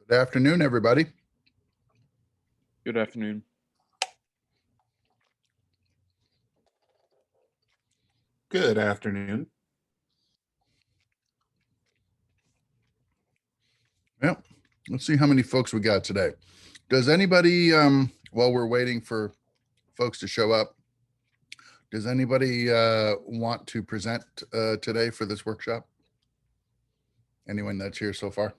Good afternoon, everybody. Good afternoon. Good afternoon. Well, let's see how many folks we got today. Does anybody, while we're waiting for folks to show up, does anybody want to present today for this workshop? Anyone that's here so far?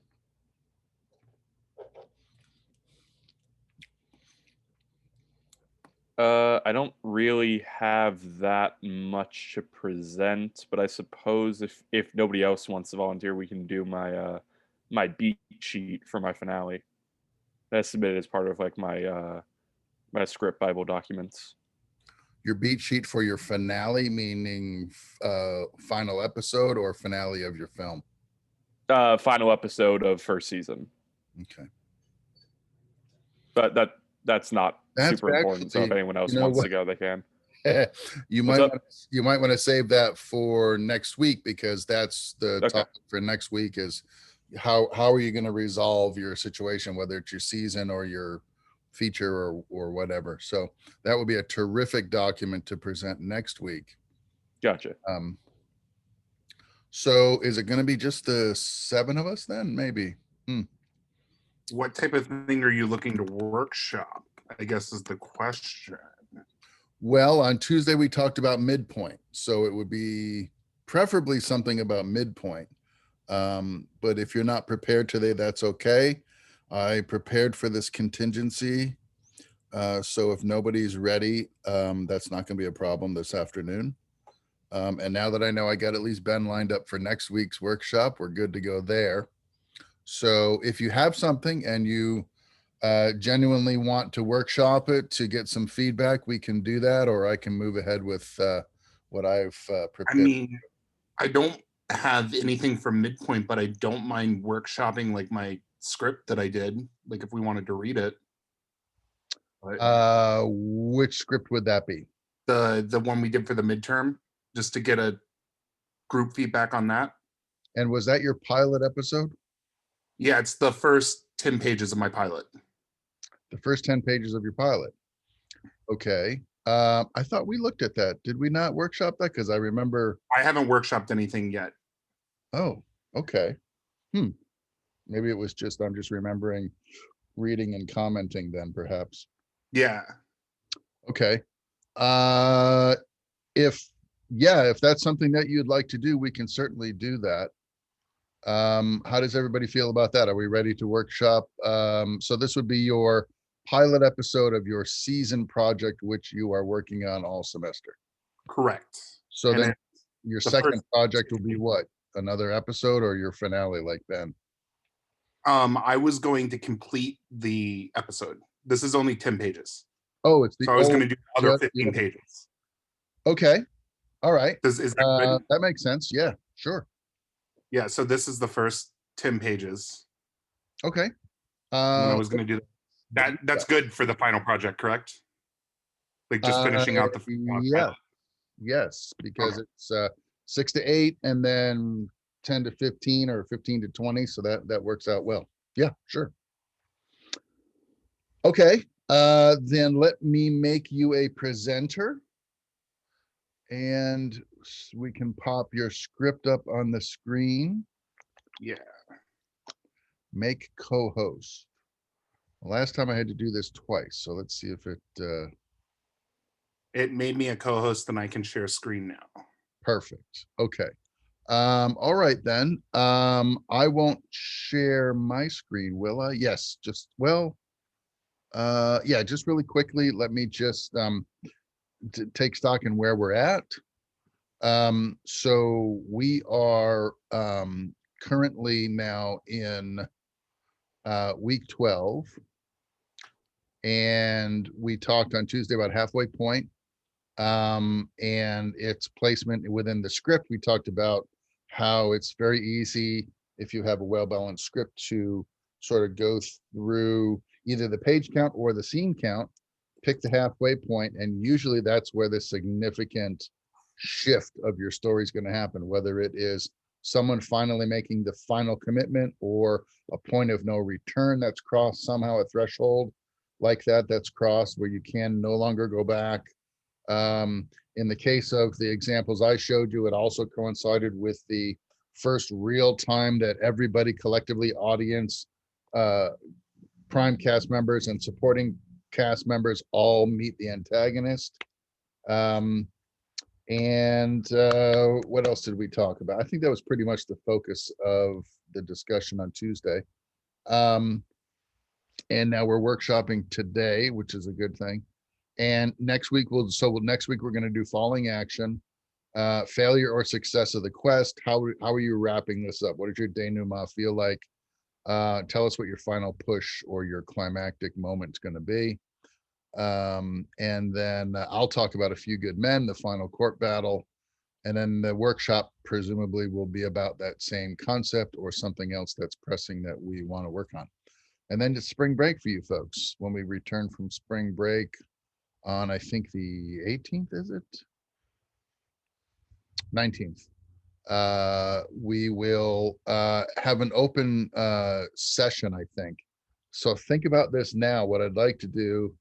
I don't really have that much to present, but I suppose if nobody else wants to volunteer, we can do my my beat sheet for my finale. That's submitted as part of like my my script Bible documents. Your beat sheet for your finale, meaning final episode or finale of your film? Final episode of first season. Okay. But that's not super important. So if actually, anyone else you know wants what? to go, they can. you What's might up? you might want to save that for next week, because that's the Okay. topic for next week is how are you going to resolve your situation, whether it's your season or your feature or whatever. So that would be a terrific document to present next week. Gotcha. So is it going to be just the 7 of us then? Maybe. What type of thing are you looking to workshop, I guess is the question. Well, on Tuesday we talked about midpoint, so it would be preferably something about midpoint. But if you're not prepared today, that's okay. I prepared for this contingency. So if nobody's ready, that's not going to be a problem this afternoon. And now that I know I got at least Ben lined up for next week's workshop, we're good to go there. So if you have something and you genuinely want to workshop it to get some feedback, we can do that, or I can move ahead with what I've prepared. I mean, I don't have anything from midpoint, but I don't mind workshopping like my script that I did, like if we wanted to read it. But Which script would that be? the one we did for the midterm, just to get a group feedback on that. And was that your pilot episode? Yeah, it's the first 10 pages of my pilot. The first 10 pages of your pilot. Okay. I thought we looked at that. Did we not workshop that? Because I remember. I haven't workshopped anything yet. Oh, okay. Maybe it was just, I'm just remembering reading and commenting then perhaps. Yeah. Okay. If that's something that you'd like to do, we can certainly do that. How does everybody feel about that? Are we ready to workshop? So this would be your pilot episode of your season project, which you are working on all semester. Correct. So And then your second project will be what? Another episode or your finale, like Ben? I was going to complete the episode. This is only 10 pages. Oh, it's the So I was going to do the other 15 pages. Okay. All right. Is that good? That makes sense. Yeah, sure. Yeah, so this is the first 10 pages. Okay. And I was going to do that. That's good for the final project, correct? Like just finishing out the yeah. Yes, because it's 6 to 8 and then 10 to 15 or 15 to 20. So that works out well. Yeah, sure. Okay. Then let me make you a presenter. And we can pop your script up on the screen. Yeah. Make co-host. Last time I had to do this twice, so let's see if it It made me a co-host and I can share screen now. Perfect. Okay. All right then. I won't share my screen, will I? Yes, just yeah, just really quickly, let me just take stock in where we're at. So we are currently now in week 12, and we talked on Tuesday about halfway point, and its placement within the script. We talked about how it's very easy, if you have a well-balanced script, to sort of go through either the page count or the scene count, pick the halfway point, and usually that's where the significant shift of your story is going to happen, whether it is someone finally making the final commitment, or a point of no return that's crossed somehow, a threshold like that that's crossed where you can no longer go back. In the case of the examples I showed you, it also coincided with the first real time that everybody collectively, audience, prime cast members and supporting cast members, all meet the antagonist. What else did we talk about? I think that was pretty much the focus of the discussion on Tuesday. And now we're workshopping today, which is a good thing. And next week next week we're going to do falling action, failure or success of the quest. How are you wrapping this up? What does your denouement feel like? Tell us what your final push or your climactic moment's going to be. And then I'll talk about A Few Good Men, the final court battle. And then the workshop presumably will be about that same concept or something else that's pressing that we want to work on. And then it's spring break for you folks. When we return from spring break on, I think the 18th, is it? 19th. We will have an open session, I think. So think about this now. What I'd like to do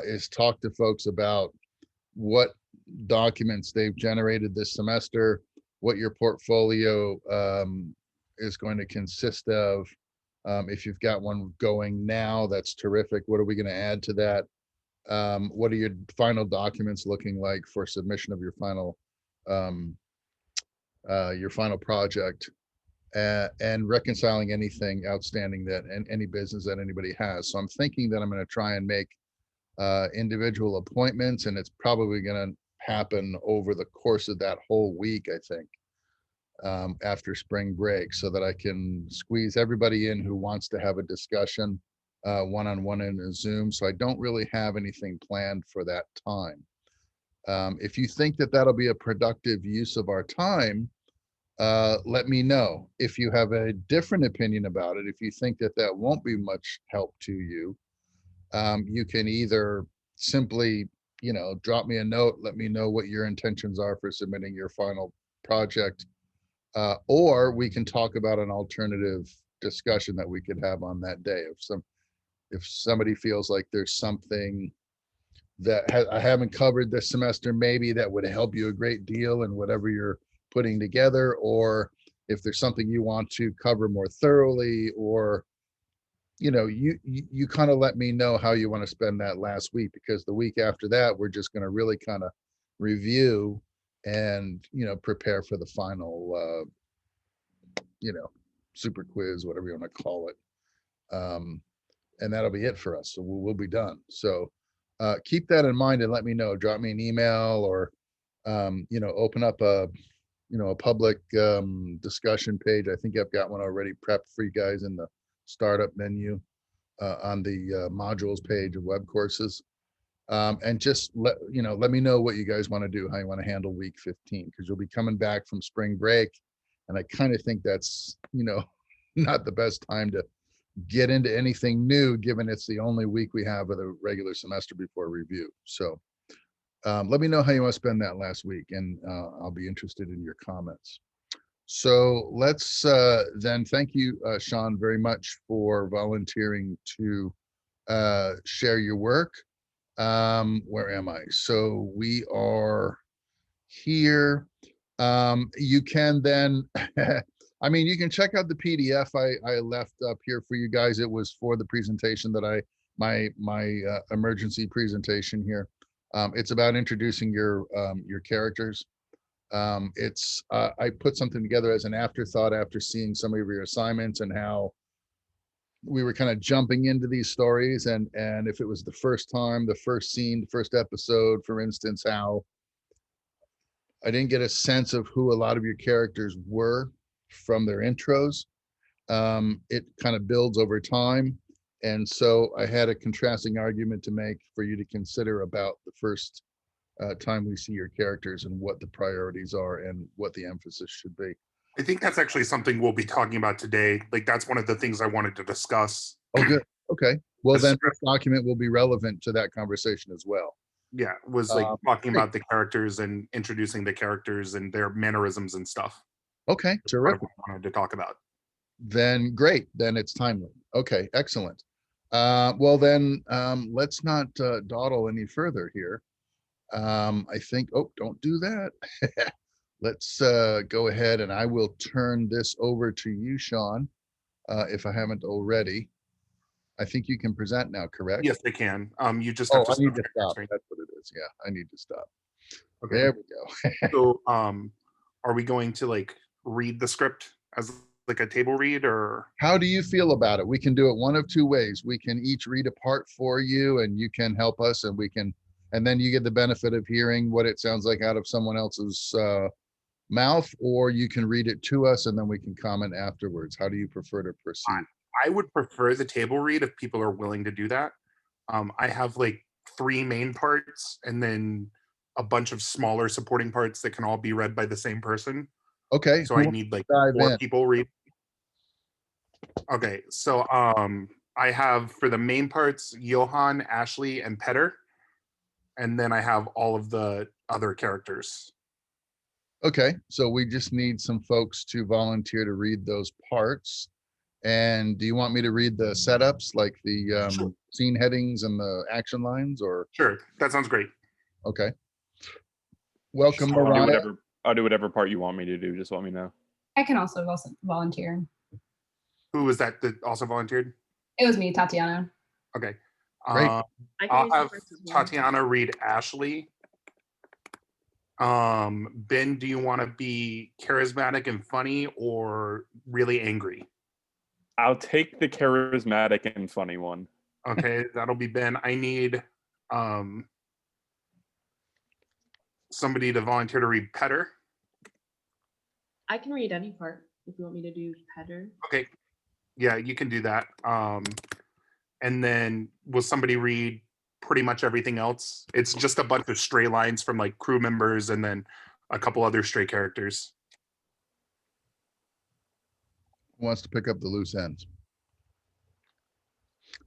is talk to folks about what documents they've generated this semester, what your portfolio is going to consist of. If you've got one going now, that's terrific. What are we going to add to that? What are your final documents looking like for submission of your final project, and reconciling anything outstanding that and any business that anybody has. So I'm thinking that I'm going to try and make individual appointments, and it's probably going to happen over the course of that whole week, I think, after spring break, so that I can squeeze everybody in who wants to have a discussion one-on-one in a Zoom. So I don't really have anything planned for that time. If you think that that'll be a productive use of our time, let me know. If you have a different opinion about it, if you think that that won't be much help to you, you can either simply, drop me a note, let me know what your intentions are for submitting your final project, or we can talk about an alternative discussion that we could have on that day. If somebody feels like there's something that I haven't covered this semester, maybe that would help you a great deal in whatever you're putting together, or if there's something you want to cover more thoroughly, or you kind of let me know how you want to spend that last week, because the week after that we're just going to really kind of review and prepare for the final super quiz, whatever you want to call it, and that'll be it for us. So we'll be done. So keep that in mind and let me know. Drop me an email, or open up a public discussion page. I think I've got one already prepped for you guys in the startup menu on the modules page of web courses, and just let me know what you guys want to do, how you want to handle week 15, because you'll be coming back from spring break, and I kind of think that's not the best time to get into anything new, given it's the only week we have of the regular semester before review. So let me know how you want to spend that last week, and I'll be interested in your comments. So let's then thank you, Sean, very much for volunteering to share your work. Where am I? So we are here. You can then, you can check out the PDF I left up here for you guys. It was for the presentation that my emergency presentation here. It's about introducing your characters. I put something together as an afterthought after seeing some of your assignments and how we were kind of jumping into these stories, and if it was the first time, the first scene, the first episode, for instance, how I didn't get a sense of who a lot of your characters were from their intros. It kind of builds over time, and so I had a contrasting argument to make for you to consider about the first time we see your characters and what the priorities are and what the emphasis should be. I think that's actually something we'll be talking about today. Like, that's one of the things I wanted to discuss. Oh, good. Okay. Well, then this document will be relevant to that conversation as well. Yeah, was like talking about the characters and introducing the characters and their mannerisms and stuff. Okay, What terrific. I wanted to talk about. Then great. Then it's timely. Okay, excellent. Well then, let's not dawdle any further here. I think, oh, don't do that. Let's go ahead and I will turn this over to you, Sean, if I haven't already. I think you can present now, correct? Yes, they can. You just Oh, have to I need to share your stop. screen. That's what it is. Yeah, I need to stop. Okay. There we go. So, are we going to like read the script as like a table read, or How do you feel about it? We can do it one of two ways. We can each read a part for you and you can help us and we can, and then you get the benefit of hearing what it sounds like out of someone else's mouth, or you can read it to us and then we can comment afterwards. How do you prefer to proceed? I would prefer the table read if people are willing to do that. I have like 3 main parts and then a bunch of smaller supporting parts that can all be read by the same person. Okay. So who I wants need like to dive 4 in? people read. Okay, so I have for the main parts Johan, Ashley, and Petr, and then I have all of the other characters. Okay, so we just need some folks to volunteer to read those parts. And do you want me to read the setups, like the Sure. scene headings and the action lines, or? Sure, that sounds great. Okay. Welcome, So, Mariah. I'll do whatever part you want me to do. Just let me know. I can also volunteer. Who was that also volunteered? It was me, Tatiana. Okay. Great. I'll have Tatiana read Ashley. Ben, do you want to be charismatic and funny or really angry? I'll take the charismatic and funny one. Okay, that'll be Ben. I need somebody to volunteer to read Petr. I can read any part if you want me to do Petr. Okay. Yeah, you can do that. And then will somebody read pretty much everything else? It's just a bunch of stray lines from like crew members and then a couple other stray characters. Who wants to pick up the loose ends?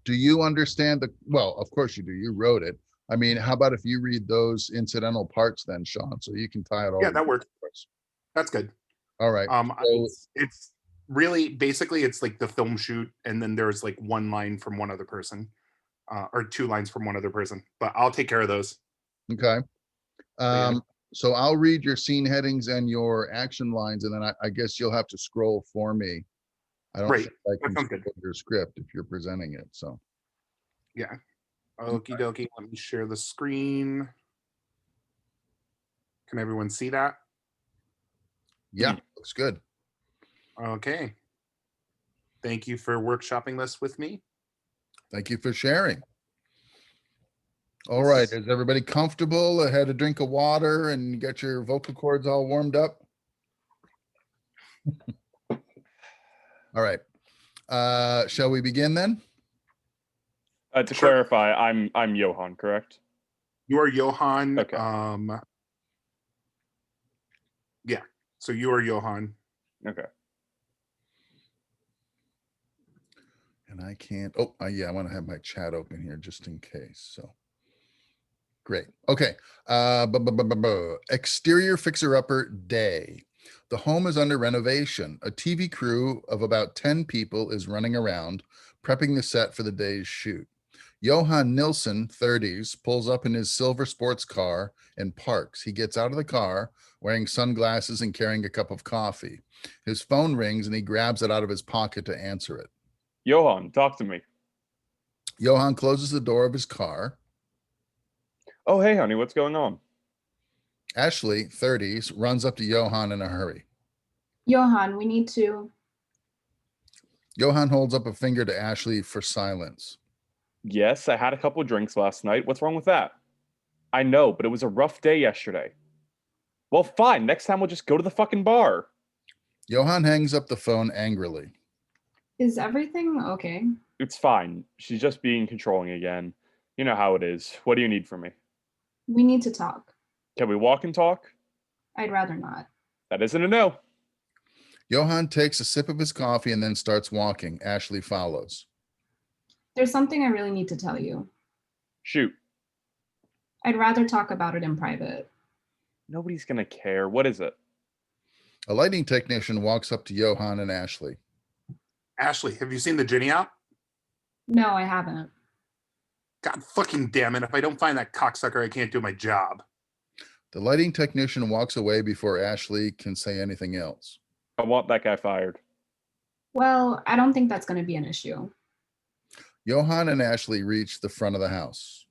Do you understand well, of course you do. You wrote it. I mean, how about if you read those incidental parts then, Sean, so you can tie it all. Yeah, that together works. for us. That's good. All right. So, It's really basically it's like the film shoot, and then there's like 1 line from one other person, or 2 lines from one other person. But I'll take care of those. okay. yeah. So I'll read your scene headings and your action lines, and then I guess you'll have to scroll for me. I don't Right. think I That can sounds good. scroll your script if you're presenting it. So Yeah. Okie dokie. Let me share the screen. Can everyone see that? yeah, looks good. Okay. Thank you for workshopping this with me. Thank you for sharing. All right, Yes. is everybody comfortable? Had a drink of water and get your vocal cords all warmed up? All right. Shall we begin then? To Sure. clarify, I'm Johan, correct? You are Johan. Okay. Yeah. So you are Johan. Okay. And I can't, oh, yeah, I want to have my chat open here just in case. So great. Okay. Exterior fixer-upper day. The home is under renovation. A TV crew of about 10 people is running around, prepping the set for the day's shoot. Johan Nilsson, 30s, pulls up in his silver sports car and parks. He gets out of the car wearing sunglasses and carrying a cup of coffee. His phone rings and he grabs it out of his pocket to answer it. Johan, talk to me. Johan closes the door of his car. Oh, hey, honey, what's going on? Ashley, 30s, runs up to Johan in a hurry. Johan, we need to. Johan holds up a finger to Ashley for silence. Yes, I had a couple of drinks last night. What's wrong with that? I know, but it was a rough day yesterday. Well, fine. Next time we'll just go to the fucking bar. Johan hangs up the phone angrily. Is everything okay? It's fine. She's just being controlling again. You know how it is. What do you need from me? We need to talk. Can we walk and talk? I'd rather not. That isn't a no. Johan takes a sip of his coffee and then starts walking. Ashley follows. There's something I really need to tell you. Shoot. I'd rather talk about it in private. Nobody's gonna care. What is it? A lighting technician walks up to Johan and Ashley. Ashley, have you seen the Ginny app? No, I haven't. God fucking damn it. If I don't find that cocksucker, I can't do my job. The lighting technician walks away before Ashley can say anything else. I want that guy fired. Well, I don't think that's going to be an issue. Johan and Ashley reach the front of the house.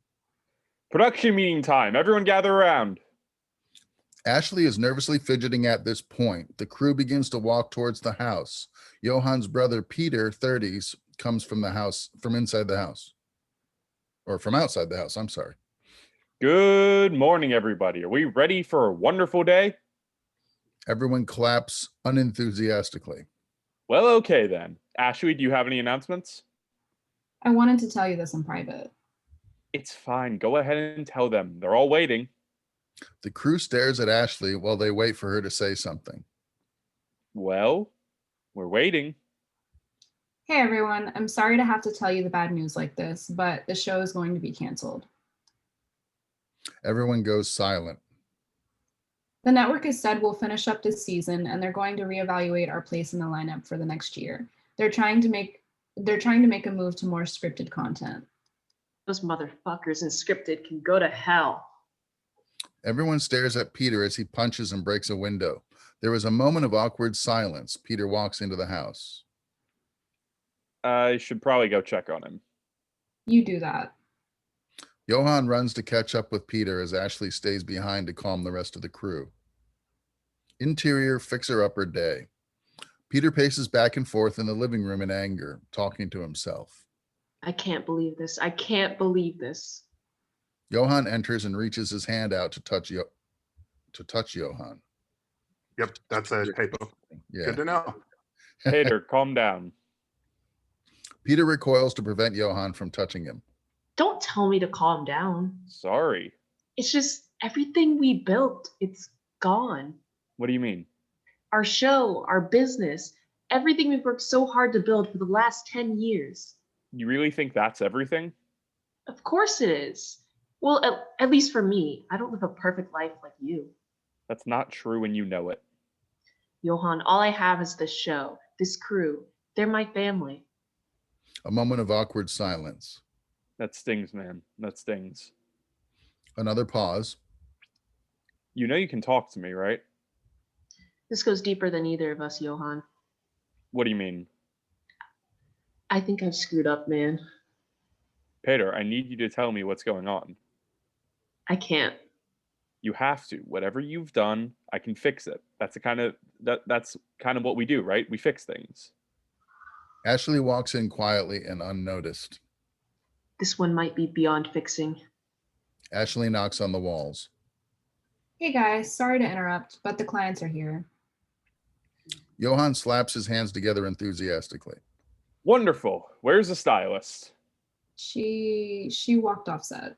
Production meeting time. Everyone gather around. Ashley is nervously fidgeting at this point. The crew begins to walk towards the house. Johan's brother, Petr, 30s, comes from the house, from inside the house. Or from outside the house, I'm sorry. Good morning, everybody. Are we ready for a wonderful day? Everyone claps unenthusiastically. Well, okay then. Ashley, do you have any announcements? I wanted to tell you this in private. It's fine. Go ahead and tell them. They're all waiting. The crew stares at Ashley while they wait for her to say something. Well, we're waiting. Hey everyone, I'm sorry to have to tell you the bad news like this, but the show is going to be canceled. Everyone goes silent. The network has said we'll finish up this season and they're going to reevaluate our place in the lineup for the next year. They're trying to make a move to more scripted content. Those motherfuckers in scripted can go to hell. Everyone stares at Petr as he punches and breaks a window. There is a moment of awkward silence. Petr walks into the house. I should probably go check on him. You do that. Johan runs to catch up with Petr as Ashley stays behind to calm the rest of the crew. Interior fixer-upper day. Petr paces back and forth in the living room in anger, talking to himself. I can't believe this. I can't believe this. Johan enters and reaches his hand out to touch Johan. Yep, that's a typo. Yeah. Good to know. Petr, calm down. Petr recoils to prevent Johan from touching him. Don't tell me to calm down. Sorry. It's just everything we built, it's gone. What do you mean? Our show, our business, everything we've worked so hard to build for the last 10 years. You really think that's everything? Of course it is. Well, at least for me, I don't live a perfect life like you. That's not true and you know it. Johan, all I have is this show, this crew. They're my family. A moment of awkward silence. That stings, man. That stings. Another pause. You know you can talk to me, right? This goes deeper than either of us, Johan. What do you mean? I think I've screwed up, man. Petr, I need you to tell me what's going on. I can't. You have to. Whatever you've done, I can fix it. That's kind of what we do, right? We fix things. Ashley walks in quietly and unnoticed. This one might be beyond fixing. Ashley knocks on the walls. Hey guys, sorry to interrupt, but the clients are here. Johan slaps his hands together enthusiastically. Wonderful. Where's the stylist? She walked off set.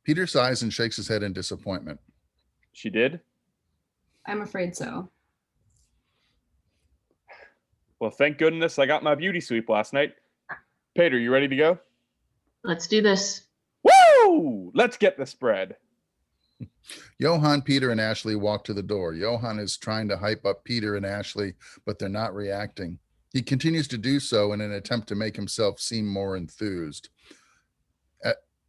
Petr sighs and shakes his head in disappointment. She did? I'm afraid so. Well, thank goodness I got my beauty sweep last night. Petr, you ready to go? Let's do this. Woo! Let's get the spread. Johan, Petr, and Ashley walk to the door. Johan is trying to hype up Petr and Ashley, but they're not reacting. He continues to do so in an attempt to make himself seem more enthused.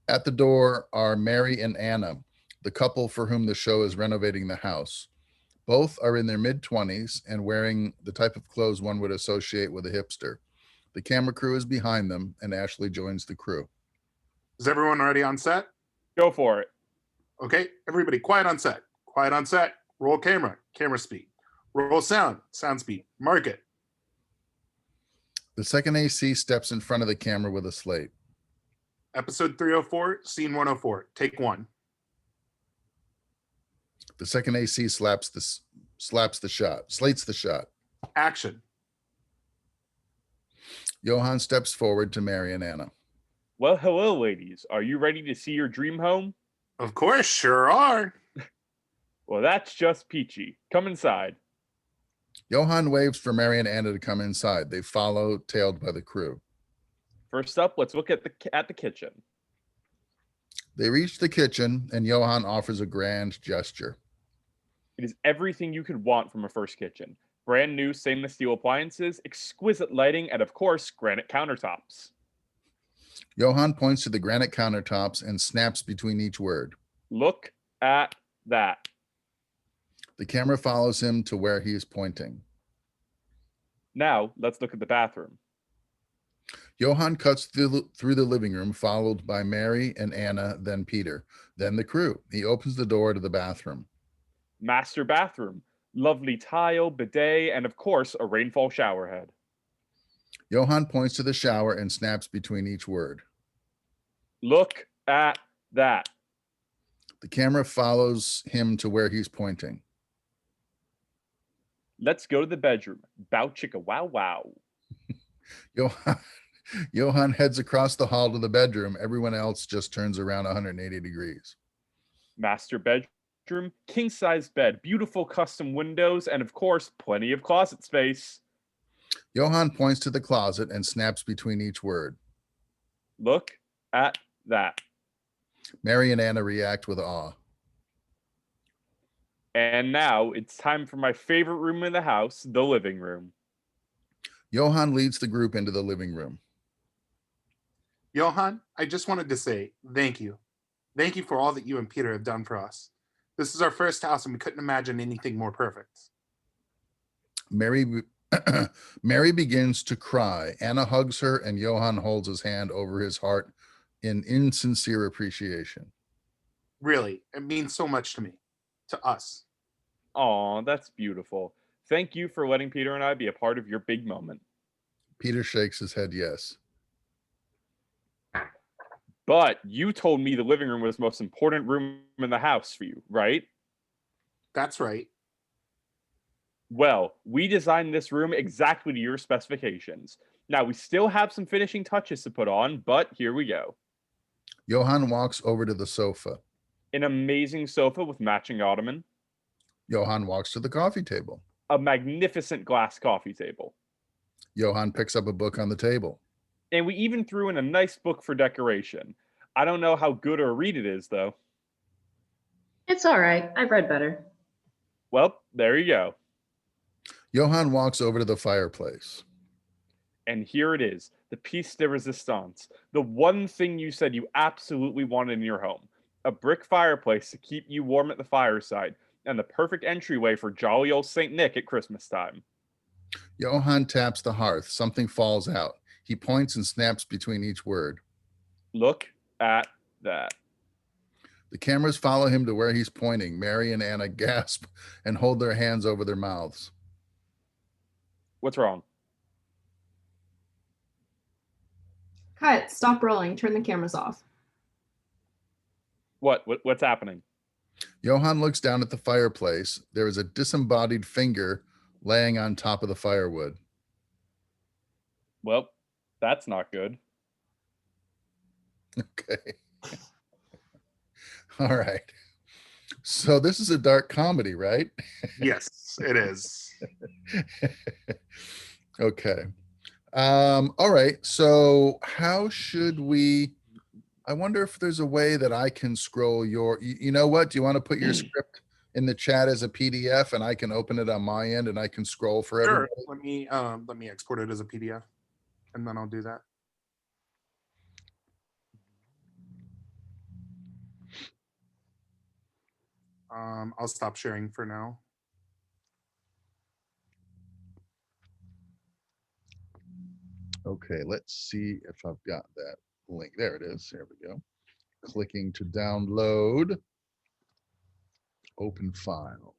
At the door are Mary and Anna, the couple for whom the show is renovating the house. Both are in their mid-20s and wearing the type of clothes one would associate with a hipster. The camera crew is behind them, and Ashley joins the crew. Is everyone already on set? Go for it. Okay, everybody quiet on set. Quiet on set. Roll camera, camera speed. Roll sound, sound speed. Mark it. The second AC steps in front of the camera with a slate. Episode 304, scene 104. Take one. The second AC slaps the shot, slates the shot. Action. Johan steps forward to Mary and Anna. Well, hello, ladies. Are you ready to see your dream home? Of course, sure are. Well, that's just peachy. Come inside. Johan waves for Mary and Anna to come inside. They follow, tailed by the crew. First up, let's look at the kitchen. They reach the kitchen, and Johan offers a grand gesture. It is everything you could want from a first kitchen. Brand new stainless steel appliances, exquisite lighting, and of course, granite countertops. Johan points to the granite countertops and snaps between each word. Look at that. The camera follows him to where he is pointing. Now, let's look at the bathroom. Johan cuts through the living room, followed by Mary and Anna, then Peter, then the crew. He opens the door to the bathroom. Master bathroom. Lovely tile, bidet, and of course, a rainfall shower head. Johan points to the shower and snaps between each word. Look at that. The camera follows him to where he's pointing. Let's go to the bedroom. Bow chicka wow wow. Johan heads across the hall to the bedroom. Everyone else just turns around 180 degrees. Master bedroom, king-size bed, beautiful custom windows, and of course, plenty of closet space. Johan points to the closet and snaps between each word. Look at that. Mary and Anna react with awe. And now it's time for my favorite room in the house, the living room. Johan leads the group into the living room. Johan, I just wanted to say thank you. Thank you for all that you and Peter have done for us. This is our first house and we couldn't imagine anything more perfect. Mary begins to cry. Anna hugs her and Johan holds his hand over his heart in insincere appreciation. Really, it means so much to me, to us. Aw, that's beautiful. Thank you for letting Peter and I be a part of your big moment. Peter shakes his head yes. But you told me the living room was the most important room in the house for you, right? That's right. Well, we designed this room exactly to your specifications. Now, we still have some finishing touches to put on, but here we go. Johan walks over to the sofa. An amazing sofa with matching ottoman. Johan walks to the coffee table. A magnificent glass coffee table. Johan picks up a book on the table. And we even threw in a nice book for decoration. I don't know how good or a read it is, though. It's all right. I've read better. Well, there you go. Johan walks over to the fireplace. And here it is, the piece de resistance. The one thing you said you absolutely wanted in your home. A brick fireplace to keep you warm at the fireside, and the perfect entryway for jolly old St. Nick at Christmas time. Johan taps the hearth. Something falls out. He points and snaps between each word. Look at that. The cameras follow him to where he's pointing. Mary and Anna gasp and hold their hands over their mouths. What's wrong? Cut. Stop rolling. Turn the cameras off. What's happening? Johan looks down at the fireplace. There is a disembodied finger laying on top of the firewood. Well, that's not good. Okay. All right. So this is a dark comedy, right? Yes, it is. Okay. All right. So how should we, I wonder if there's a way that I can scroll you know what? Do you want to put your script in the chat as a PDF and I can open it on my end and I can scroll for Sure. everybody? Let me export it as a PDF and then I'll do that. I'll stop sharing for now. Okay, let's see if I've got that link. There it is. There we go. Clicking to download. Open file.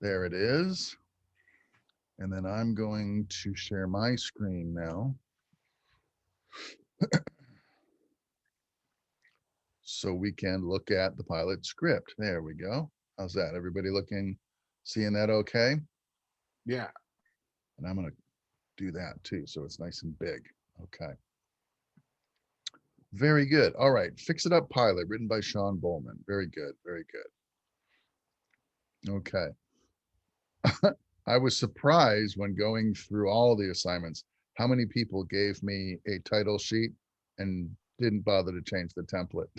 There it is. And then I'm going to share my screen now. So we can look at the pilot script. There we go. How's that? Everybody seeing that okay? Yeah. And I'm going to do that too, so it's nice and big. Okay. Very good. All right. Fix It Up pilot written by Sean Bowman. Very good. Very good. Okay. I was surprised when going through all the assignments, how many people gave me a title sheet and didn't bother to change the template.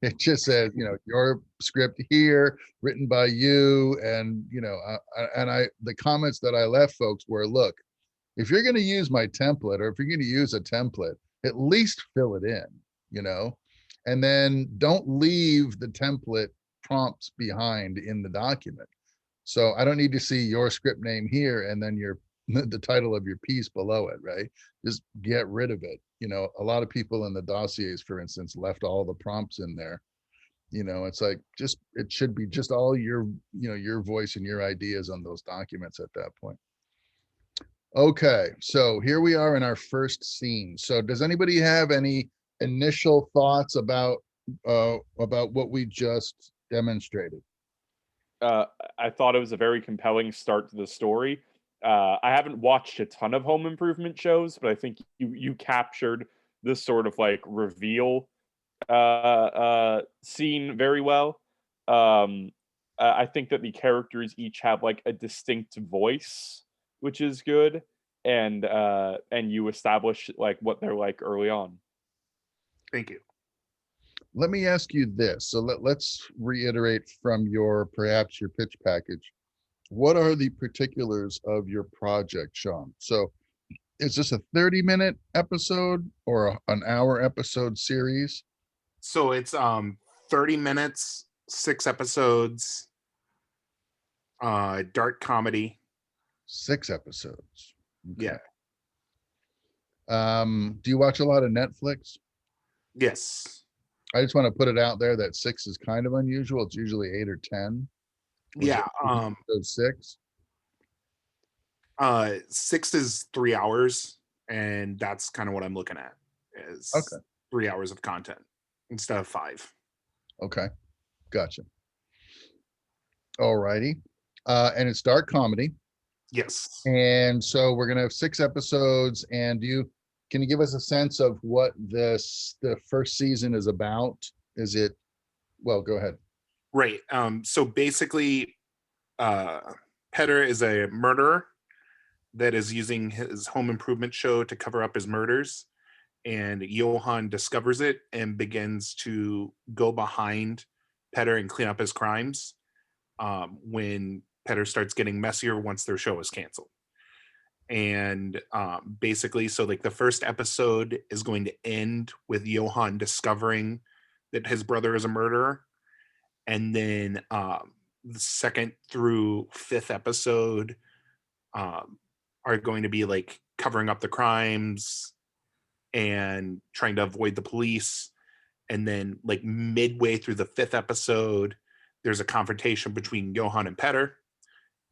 It just says, your script here, written by you, and the comments that I left folks were, look, if you're going to use my template, or if you're going to use a template, at least fill it in, and then don't leave the template prompts behind in the document. So I don't need to see your script name here and then the title of your piece below it, right? Just get rid of it. A lot of people in the dossiers, for instance, left all the prompts in there. It's like, it should be just all your voice and your ideas on those documents at that point. Okay, so here we are in our first scene. So does anybody have any initial thoughts about what we just demonstrated? I thought it was a very compelling start to the story. I haven't watched a ton of home improvement shows, but I think you captured this sort of like reveal scene very well. I think that the characters each have like a distinct voice, which is good, and you establish like what they're like early on. Thank you. Let me ask you this. So let's reiterate from perhaps your pitch package. What are the particulars of your project, Sean? So is this a 30-minute episode or an hour episode series? So it's 30 minutes, 6 episodes, dark comedy. 6 episodes. Okay. Yeah. Do you watch a lot of Netflix? Yes. I just want to put it out there that 6 is kind of unusual. It's usually 8 or 10. Yeah. So 6. 6 is 3 hours, and that's kind of what I'm looking at, is Okay. 3 hours of content instead of 5. Okay, gotcha. All righty. And it's dark comedy. Yes. And so we're gonna have 6 episodes. And can you give us a sense of what the first season is about? Well, go ahead. Right. So basically, Petr is a murderer that is using his home improvement show to cover up his murders, and Johan discovers it and begins to go behind Petr and clean up his crimes when Petr starts getting messier once their show is canceled. And basically, so like the first episode is going to end with Johan discovering that his brother is a murderer, and then the 2nd through 5th episode are going to be like covering up the crimes and trying to avoid the police. And then like midway through the 5th episode, there's a confrontation between Johan and Petr.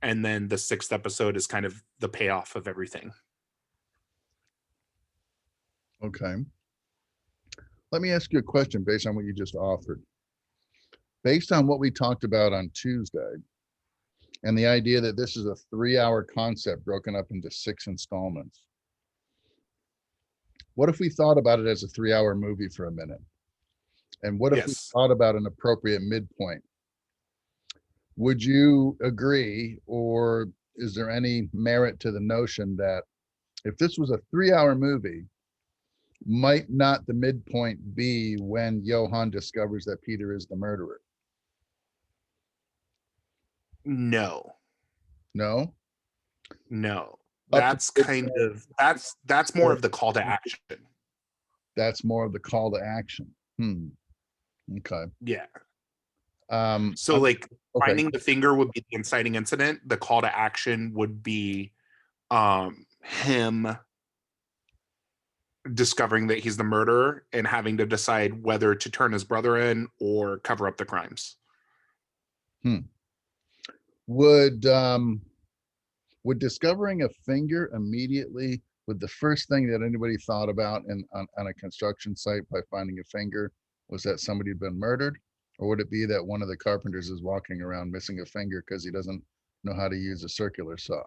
And then the 6th episode is kind of the payoff of everything. Okay. Let me ask you a question based on what you just offered. Based on what we talked about on Tuesday, and the idea that this is a 3-hour concept broken up into 6 installments, what if we thought about it as a 3-hour movie for a minute? And what if we thought about an appropriate midpoint? Would you agree, or is there any merit to the notion that if this was a 3-hour movie, might not the midpoint be when Johan discovers that Petr is the murderer? No. That's kind of that's more of the call to action. That's more of the call to action. Okay. Yeah. So like finding the finger would be the inciting incident. The call to action would be him discovering that he's the murderer and having to decide whether to turn his brother in or cover up the crimes. Would discovering a finger immediately, would the first thing that anybody thought about on a construction site by finding a finger was that somebody had been murdered? Or would it be that one of the carpenters is walking around missing a finger because he doesn't know how to use a circular saw?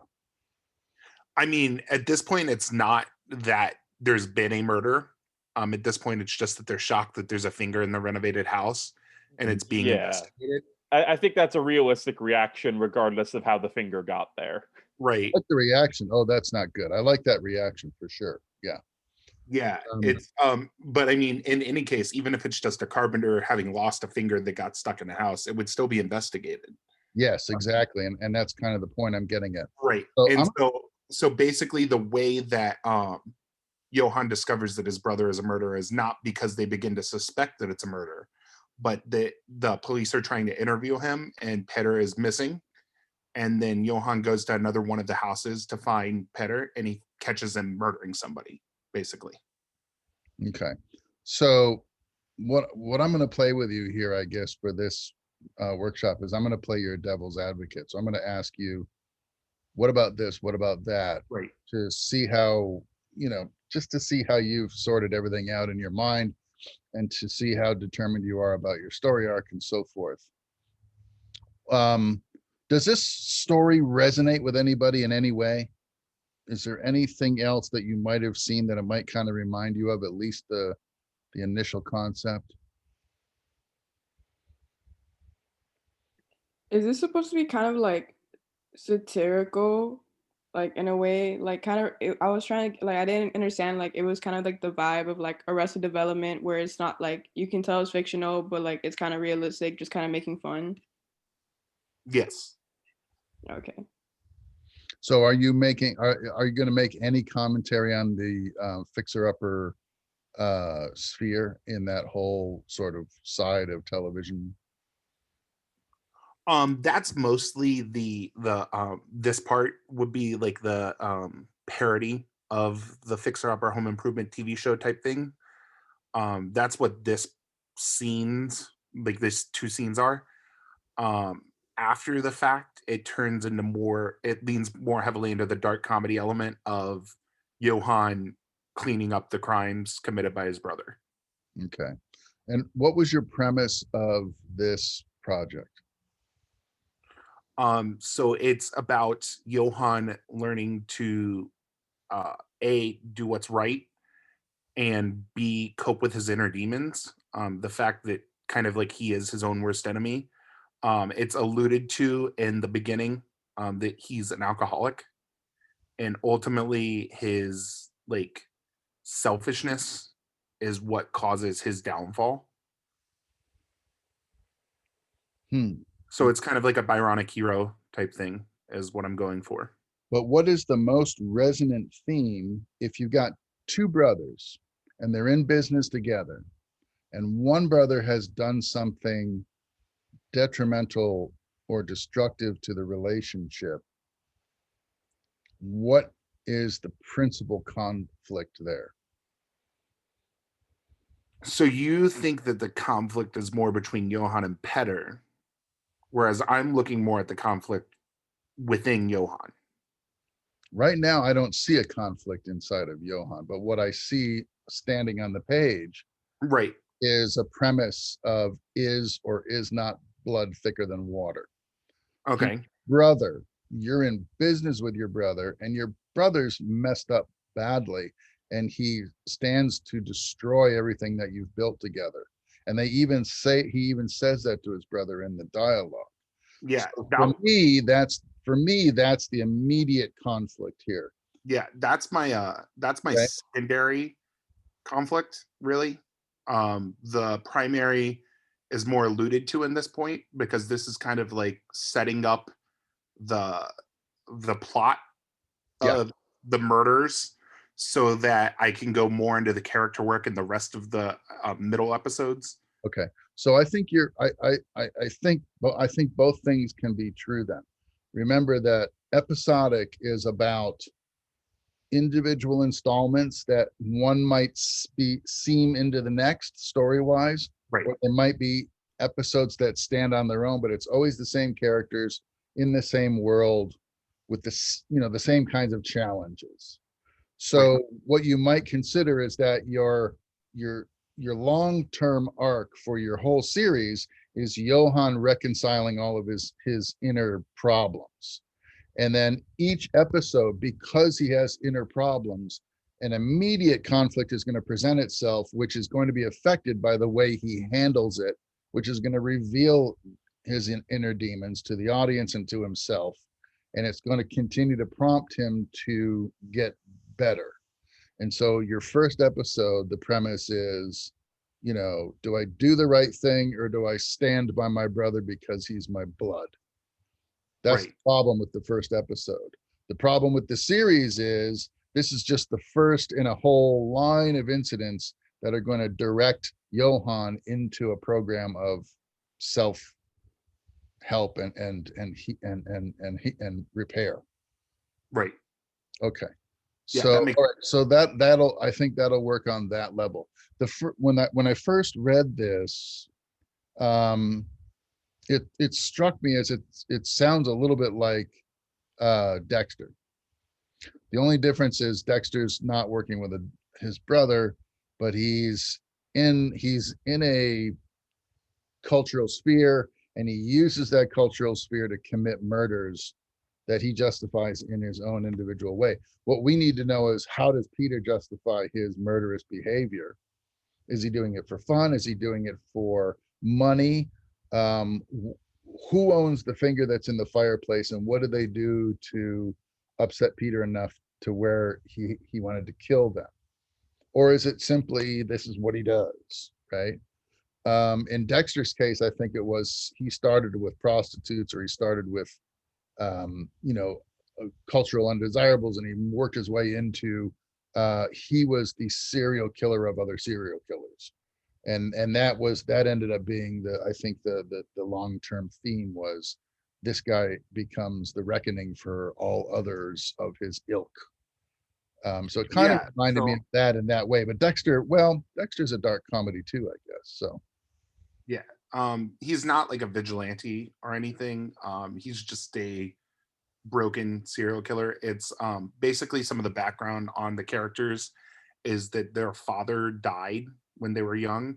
I mean, at this point, it's not that there's been a murder. At this point, it's just that they're shocked that there's a finger in the renovated house and it's being investigated. I think that's a realistic reaction regardless of how the finger got there. Right. Like the reaction. Oh, that's not good. I like that reaction for sure. Yeah. Yeah, Um, it's but I mean, in any case, even if it's just a carpenter having lost a finger that got stuck in the house, it would still be investigated. Yes, exactly. And that's kind of the point I'm getting at. Right. So And I'm so basically the way that Johann discovers that his brother is a murderer is not because they begin to suspect that it's a murder, but the police are trying to interview him and Petr is missing. And then Johann goes to another one of the houses to find Petr and he catches him murdering somebody, basically. okay. So what I'm going to play with you here, I guess, for this workshop is I'm going to play your devil's advocate. So I'm going to ask you, what about this? What about that? Right. To see how, just to see how you've sorted everything out in your mind and to see how determined you are about your story arc and so forth. Does this story resonate with anybody in any way? Is there anything else that you might have seen that it might kind of remind you of at least the initial concept? Is this supposed to be kind of like satirical, like in a way, like kind of? I was trying to like I didn't understand like it was kind of like the vibe of like Arrested Development, where it's not like you can tell it's fictional, but like it's kind of realistic, just kind of making fun. Yes. Okay. So are you making, are you going to make any commentary on the fixer-upper sphere in that whole sort of side of television? That's mostly the this part would be like the parody of the Fixer Upper Home Improvement TV show type thing. That's what this scenes, like this two scenes are. After the fact, it turns into more, it leans more heavily into the dark comedy element of Johann cleaning up the crimes committed by his brother. Okay. And what was your premise of this project? So it's about Johann learning to A, do what's right, and B, cope with his inner demons. The fact that kind of like he is his own worst enemy. It's alluded to in the beginning that he's an alcoholic, and ultimately his like selfishness is what causes his downfall. So it's kind of like a Byronic hero type thing is what I'm going for. But what is the most resonant theme if you've got two brothers and they're in business together and one brother has done something detrimental or destructive to the relationship? What is the principal conflict there? So you think that the conflict is more between Johann and Petr, whereas I'm looking more at the conflict within Johann. Right now, I don't see a conflict inside of Johann, but what I see standing on the page Right. is a premise of is or is not blood thicker than water. Okay. Brother, you're in business with your brother and your brother's messed up badly and he stands to destroy everything that you've built together. And he even says that to his brother in the dialogue. Yeah. So for me, that's the immediate conflict here. Yeah, that's my Okay. secondary conflict, really. The primary is more alluded to in this point because this is kind of like setting up the plot Yeah. of the murders so that I can go more into the character work in the rest of the middle episodes. Okay. So I think I think both things can be true then. Remember that episodic is about individual installments that one might seam into the next story-wise. Right. Or it might be episodes that stand on their own, but it's always the same characters in the same world with this, the same kinds of challenges. So Right. what you might consider is that your long-term arc for your whole series is Johann reconciling all of his inner problems. And then each episode, because he has inner problems, an immediate conflict is going to present itself, which is going to be affected by the way he handles it, which is going to reveal his inner demons to the audience and to himself. And it's going to continue to prompt him to get better. And so your first episode, the premise is, you know, do I do the right thing or do I stand by my brother because he's my blood? That's Right. the problem with the first episode. The problem with the series is this is just the first in a whole line of incidents that are going to direct Johan into a program of self help and repair. Right. Okay. Yeah, So that makes all right, so I think that'll work on that level. When I first read this, it struck me as it sounds a little bit like Dexter. The only difference is Dexter's not working with his brother, but he's in a cultural sphere, and he uses that cultural sphere to commit murders that he justifies in his own individual way. What we need to know is, how does Peter justify his murderous behavior? Is he doing it for fun? Is he doing it for money? Who owns the finger that's in the fireplace, and what did they do to upset Peter enough to where he wanted to kill them? Or is it simply this is what he does, right? In Dexter's case, I think it was he started with prostitutes, or he started with you know, cultural undesirables, and he worked his way into he was the serial killer of other serial killers, and that ended up being I think the long-term theme was this guy becomes the reckoning for all others of his ilk. So it kind of reminded me of that in that way. But Dexter's a dark comedy too, I guess. So yeah. He's not like a vigilante or anything. He's just a broken serial killer. It's basically some of the background on the characters is that their father died when they were young,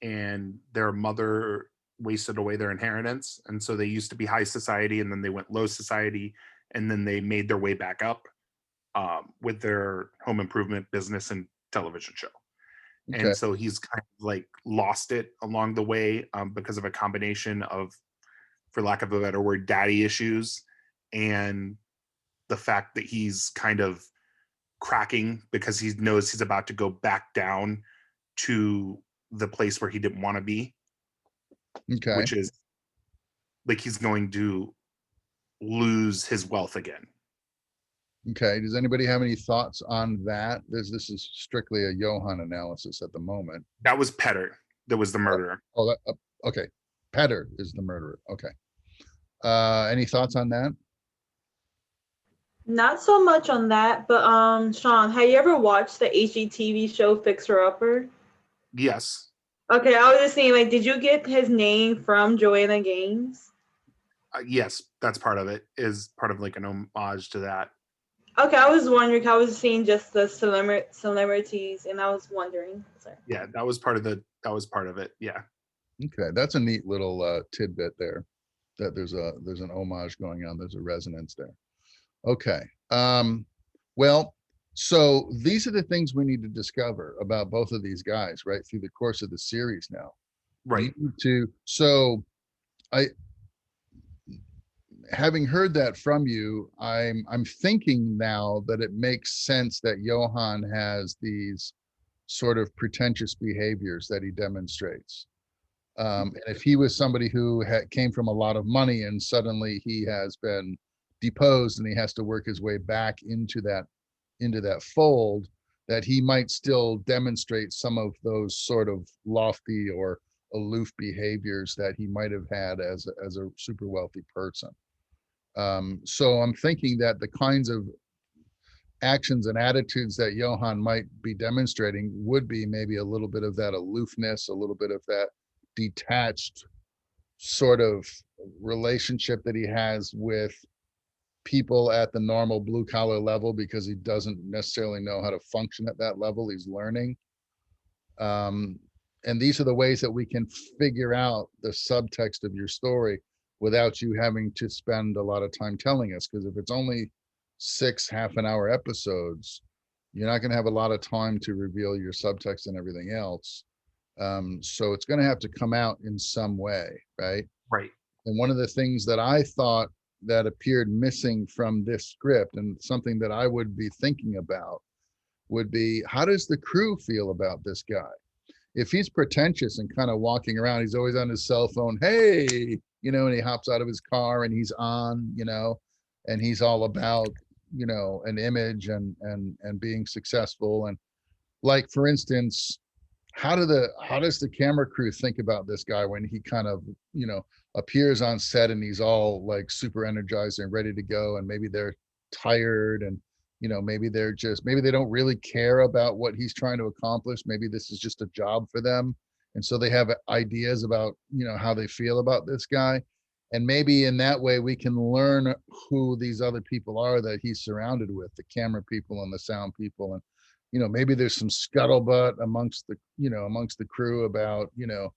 and their mother wasted away their inheritance, and so they used to be high society, and then they went low society, and then they made their way back up with their home improvement business and television show. okay. And so he's kind of like lost it along the way because of a combination of, for lack of a better word, daddy issues, and the fact that he's kind of cracking because he knows he's about to go back down to the place where he didn't want to be, Okay. which is like he's going to lose his wealth again. Okay. Does anybody have any thoughts on that? This is strictly a Johan analysis at the moment. That was Petr that was the murderer. Oh, okay. Petr is the murderer. Okay. Any thoughts on that? Not so much on that, but Sean, have you ever watched the HGTV show Fixer Upper? Yes. Okay, I was just saying, like, did you get his name from Joanna Gaines? Yes, that's part of it. Is part of like an homage to that. Okay, I was wondering. I was seeing just the celebrities, and I was wondering. Sorry. Yeah, that was part of it. Yeah. Okay, that's a neat little tidbit there. That there's an homage going on. There's a resonance there. Okay. Well, so these are the things we need to discover about both of these guys, right, through the course of the series now. Right. Having heard that from you, I'm thinking now that it makes sense that Johan has these sort of pretentious behaviors that he demonstrates. And if he was somebody who came from a lot of money and suddenly he has been deposed and he has to work his way back into that fold, that he might still demonstrate some of those sort of lofty or aloof behaviors that he might have had as a super wealthy person. So I'm thinking that the kinds of actions and attitudes that Johan might be demonstrating would be maybe a little bit of that aloofness, a little bit of that detached sort of relationship that he has with people at the normal blue collar level, because he doesn't necessarily know how to function at that level. He's learning. And these are the ways that we can figure out the subtext of your story without you having to spend a lot of time telling us. Because if it's only 6 half-an-hour episodes, you're not going to have a lot of time to reveal your subtext and everything else. So it's going to have to come out in some way, right? Right. And one of the things that I thought that appeared missing from this script, and something that I would be thinking about, would be, how does the crew feel about this guy? If he's pretentious and kind of walking around, he's always on his cell phone, hey, you know, and he hops out of his car and he's on, you know, and he's all about, you know, an image and being successful. And like, for instance, how does the camera crew think about this guy when he kind of, you know, appears on set and he's all like super energized and ready to go, and maybe they're tired, and you know, maybe they don't really care about what he's trying to accomplish. Maybe this is just a job for them, and so they have ideas about, you know, how they feel about this guy. And maybe in that way we can learn who these other people are that he's surrounded with, the camera people and the sound people. And you know, maybe there's some scuttlebutt amongst the crew about, you know,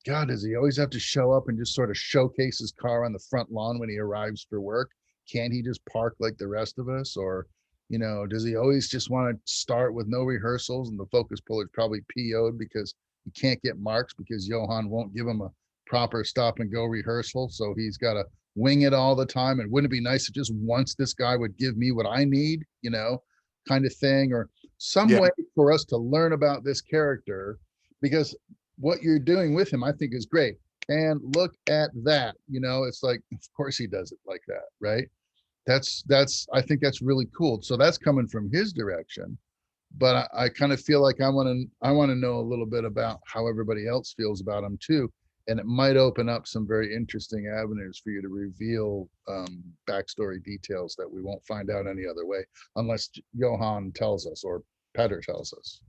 God, does he always have to show up and just sort of showcase his car on the front lawn when he arrives for work? Can't he just park like the rest of us? Or, you know, does he always just want to start with no rehearsals, and the focus puller's probably PO'd because he can't get marks because Johan won't give him a proper stop and go rehearsal, so he's got to wing it all the time? And wouldn't it be nice if just once this guy would give me what I need, you know, kind of thing, or some way for us to learn about this character? Because what you're doing with him, I think, is great. And look at that, you know, it's like, of course he does it like that, right? I think that's really cool. So that's coming from his direction. But I kind of feel like I want to know a little bit about how everybody else feels about him too. And it might open up some very interesting avenues for you to reveal backstory details that we won't find out any other way, unless Johan tells us or Petr tells us.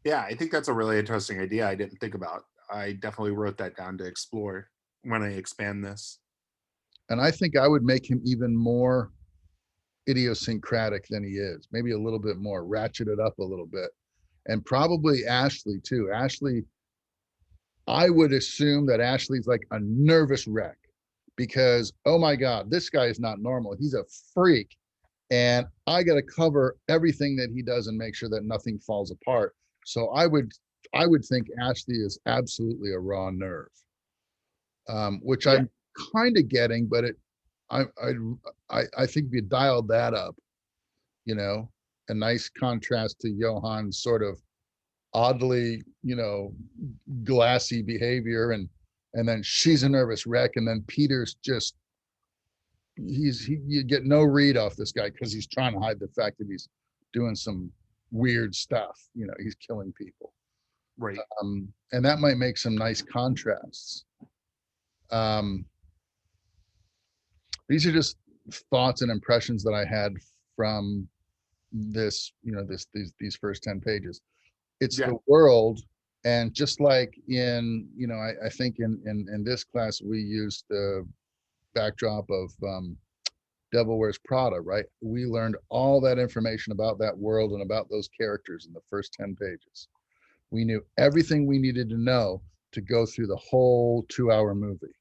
Yeah, I think that's a really interesting idea I didn't think about. I definitely wrote that down to explore when I expand this. And I think I would make him even more idiosyncratic than he is, maybe a little bit more, ratchet it up a little bit. And probably Ashley too. Ashley, I would assume that Ashley's like a nervous wreck because, oh my God, this guy is not normal. He's a freak. And I got to cover everything that he does and make sure that nothing falls apart. So I would think Ashley is absolutely a raw nerve, which I'm kind of getting, but I think if you dialed that up, you know, a nice contrast to Johann's sort of oddly, you know, glassy behavior, and then she's a nervous wreck, and then Peter's just you get no read off this guy because he's trying to hide the fact that he's doing some weird stuff, you know, he's killing people, right? And that might make some nice contrasts. These are just thoughts and impressions that I had from this, you know, these first 10 pages. It's the world. And just like in, you know, I think in this class, we used the backdrop of Devil Wears Prada, right? We learned all that information about that world and about those characters in the first 10 pages. We knew everything we needed to know to go through the whole 2-hour movie,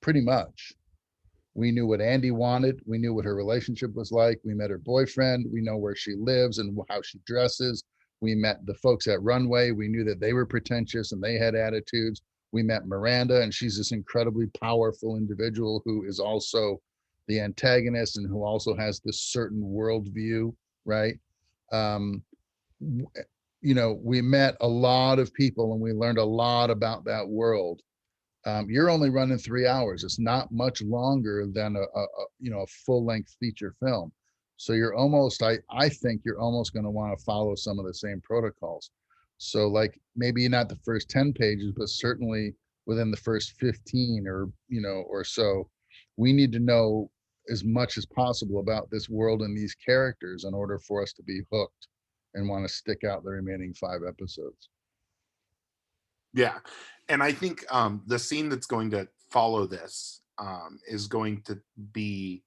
pretty much. We knew what Andy wanted. We knew what her relationship was like. We met her boyfriend. We know where she lives and how she dresses. We met the folks at Runway. We knew that they were pretentious and they had attitudes. We met Miranda, and she's this incredibly powerful individual who is also the antagonist and who also has this certain worldview, right? You know, we met a lot of people and we learned a lot about that world. You're only running 3 hours. It's not much longer than a full-length feature film. So you're almost, I think you're almost going to want to follow some of the same protocols. So like maybe not the first 10 pages, but certainly within the first 15 or, you know, or so, we need to know as much as possible about this world and these characters in order for us to be hooked and want to stick out the remaining 5 episodes. Yeah. And I think the scene that's going to follow this is going to be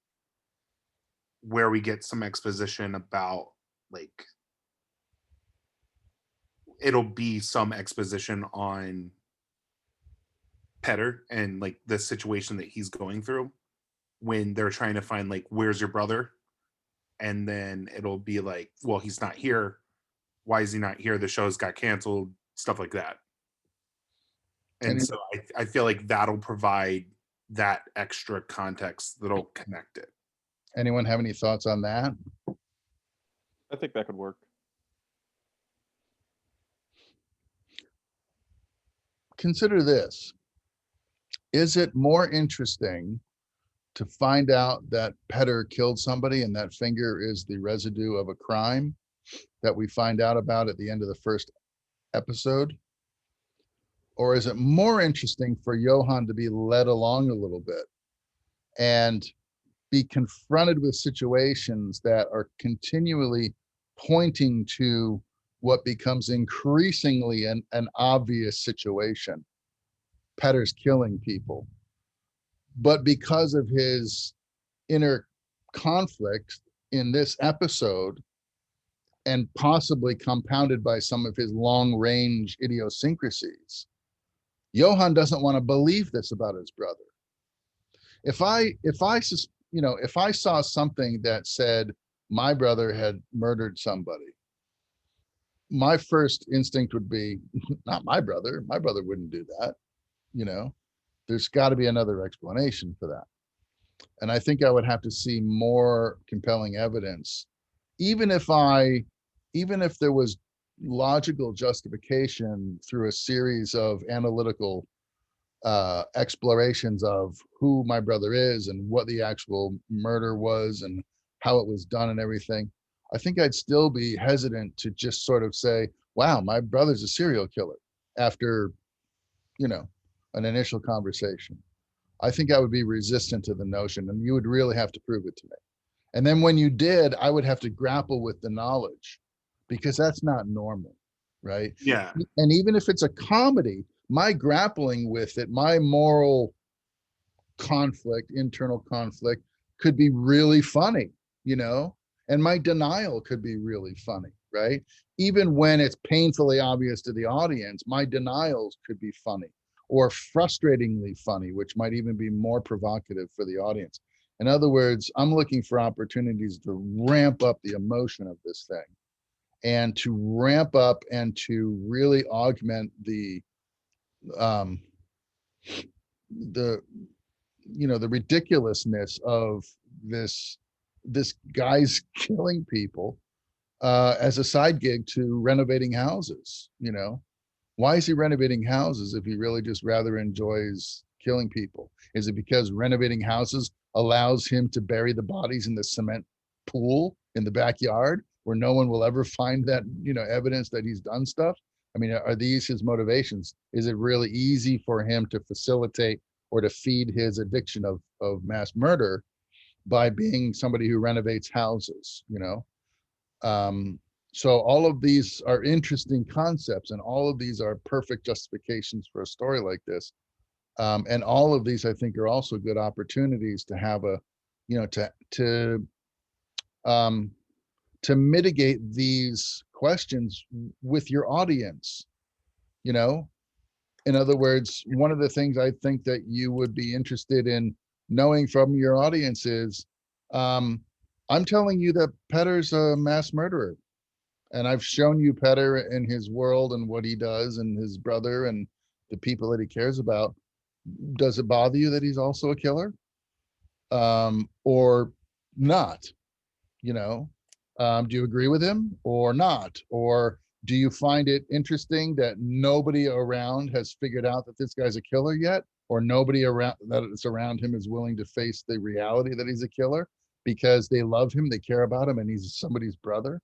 where we get some exposition about, like, it'll be some exposition on Petr and like the situation that he's going through when they're trying to find, like, where's your brother? And then it'll be like, well, he's not here. Why is he not here? The show's got canceled, stuff like that. And so I feel like that'll provide that extra context that'll connect it. Anyone have any thoughts on that? I think that could work. consider this. Is it more interesting to find out that Petr killed somebody and that finger is the residue of a crime that we find out about at the end of the first episode? Or is it more interesting for Johan to be led along a little bit and be confronted with situations that are continually pointing to what becomes increasingly an obvious situation? Petr's killing people. But because of his inner conflict in this episode, and possibly compounded by some of his long-range idiosyncrasies, Johan doesn't want to believe this about his brother. If I saw something that said my brother had murdered somebody, my first instinct would be, not my brother. My brother wouldn't do that. There's got to be another explanation for that. And I think I would have to see more compelling evidence, even if there was logical justification through a series of analytical explorations of who my brother is and what the actual murder was and how it was done and everything. I think I'd still be hesitant to just sort of say, wow, my brother's a serial killer after, an initial conversation. I think I would be resistant to the notion, and you would really have to prove it to me. And then when you did, I would have to grapple with the knowledge, because that's not normal, right? Yeah. And even if it's a comedy, my grappling with it, my moral conflict, internal conflict, could be really funny, and my denial could be really funny, right? Even when it's painfully obvious to the audience, my denials could be funny or frustratingly funny, which might even be more provocative for the audience. In other words, I'm looking for opportunities to ramp up the emotion of this thing, and to ramp up and to really augment the ridiculousness of this guy's killing people as a side gig to renovating houses. Why is he renovating houses if he really just rather enjoys killing people? Is it because renovating houses allows him to bury the bodies in the cement pool in the backyard where no one will ever find that, evidence that he's done stuff? I mean, are these his motivations? Is it really easy for him to facilitate or to feed his addiction of mass murder by being somebody who renovates houses? So all of these are interesting concepts, and all of these are perfect justifications for a story like this. And all of these, I think, are also good opportunities to have to mitigate these questions with your audience. In other words, one of the things I think that you would be interested in knowing from your audience is, I'm telling you that Petr's a mass murderer. And I've shown you Petr and his world and what he does and his brother and the people that he cares about. Does it bother you that he's also a killer? Or not? Do you agree with him or not? Or do you find it interesting that nobody around has figured out that this guy's a killer yet? Or nobody around that's around him is willing to face the reality that he's a killer because they love him, they care about him, and he's somebody's brother?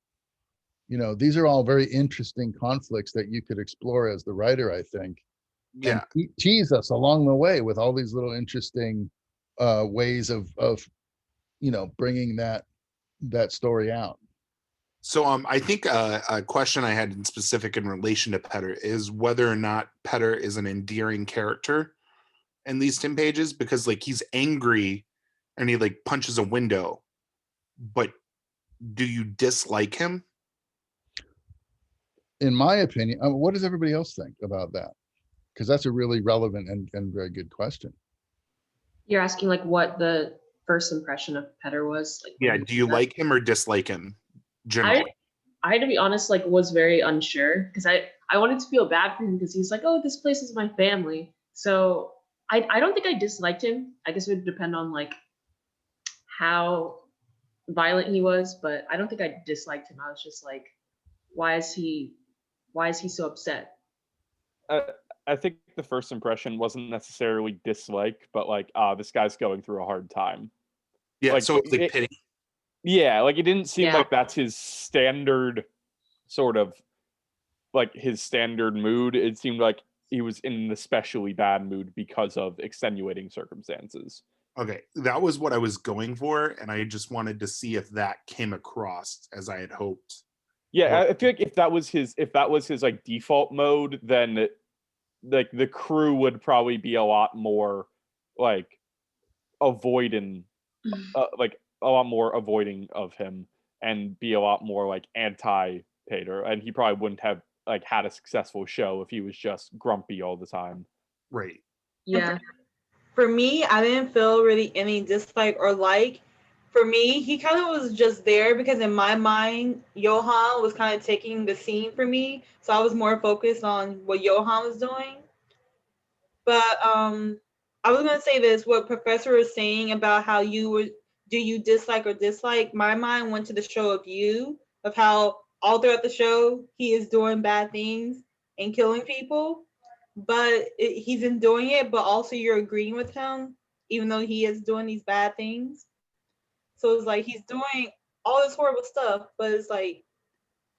These are all very interesting conflicts that you could explore as the writer, I think. Yeah. And tease us along the way with all these little interesting ways of bringing that story out. So I think a question I had in specific in relation to Petr is whether or not Petr is an endearing character in these 10 pages, because he's angry and he punches a window, but do you dislike him? In my opinion, what does everybody else think about that? Because that's a really relevant and very good question. You're asking what the first impression of Petr was? Yeah, do you like him or dislike him generally? I to be honest, was very unsure, because I wanted to feel bad for him because he's oh, this place is my family. So I don't think I disliked him. I guess it would depend on how violent he was, but I don't think I disliked him. I was just why is he so upset? I think the first impression wasn't necessarily dislike, but like, this guy's going through a hard time. Yeah, Like, so it's like pity. Yeah, like it didn't seem Yeah. like that's his standard sort of like his standard mood. It seemed like he was in an especially bad mood because of extenuating circumstances. Okay, that was what I was going for, and I just wanted to see if that came across as I had hoped. Yeah, Or- I feel like if that was his like default mode, then like the crew would probably be a lot more like avoiding like a lot more avoiding of him and be a lot more like anti Petr, and he probably wouldn't have like had a successful show if he was just grumpy all the time. Right. Yeah. For me, I didn't feel really any dislike or like. For me, he kind of was just there because in my mind, Johan was kind of taking the scene for me. So I was more focused on what Johan was doing. But I was gonna say this: what Professor was saying about how do you dislike or dislike? My mind went to the show of You, of how all throughout the show he is doing bad things and killing people, but he's enjoying it. But also you're agreeing with him, even though he is doing these bad things. So it's like he's doing all this horrible stuff, but it's like,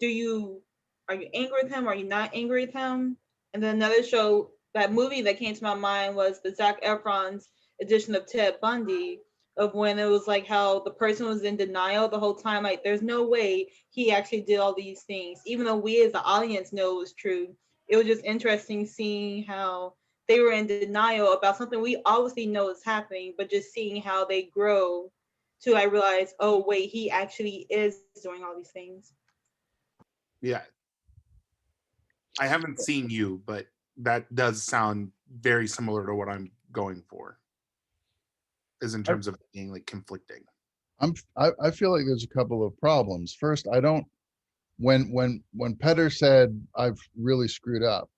are you angry with him? Are you not angry with him? And then another show, that movie that came to my mind was the Zac Efron's edition of Ted Bundy, of when it was like how the person was in denial the whole time, like there's no way he actually did all these things, even though we as the audience know it was true. It was just interesting seeing how they were in denial about something we obviously know is happening, but just seeing how they grow to I realize, oh wait, he actually is doing all these things. Yeah. I haven't seen You, but that does sound very similar to what I'm going for. Is in terms of being like conflicting. I feel like there's a couple of problems. First, I don't when Petr said I've really screwed up,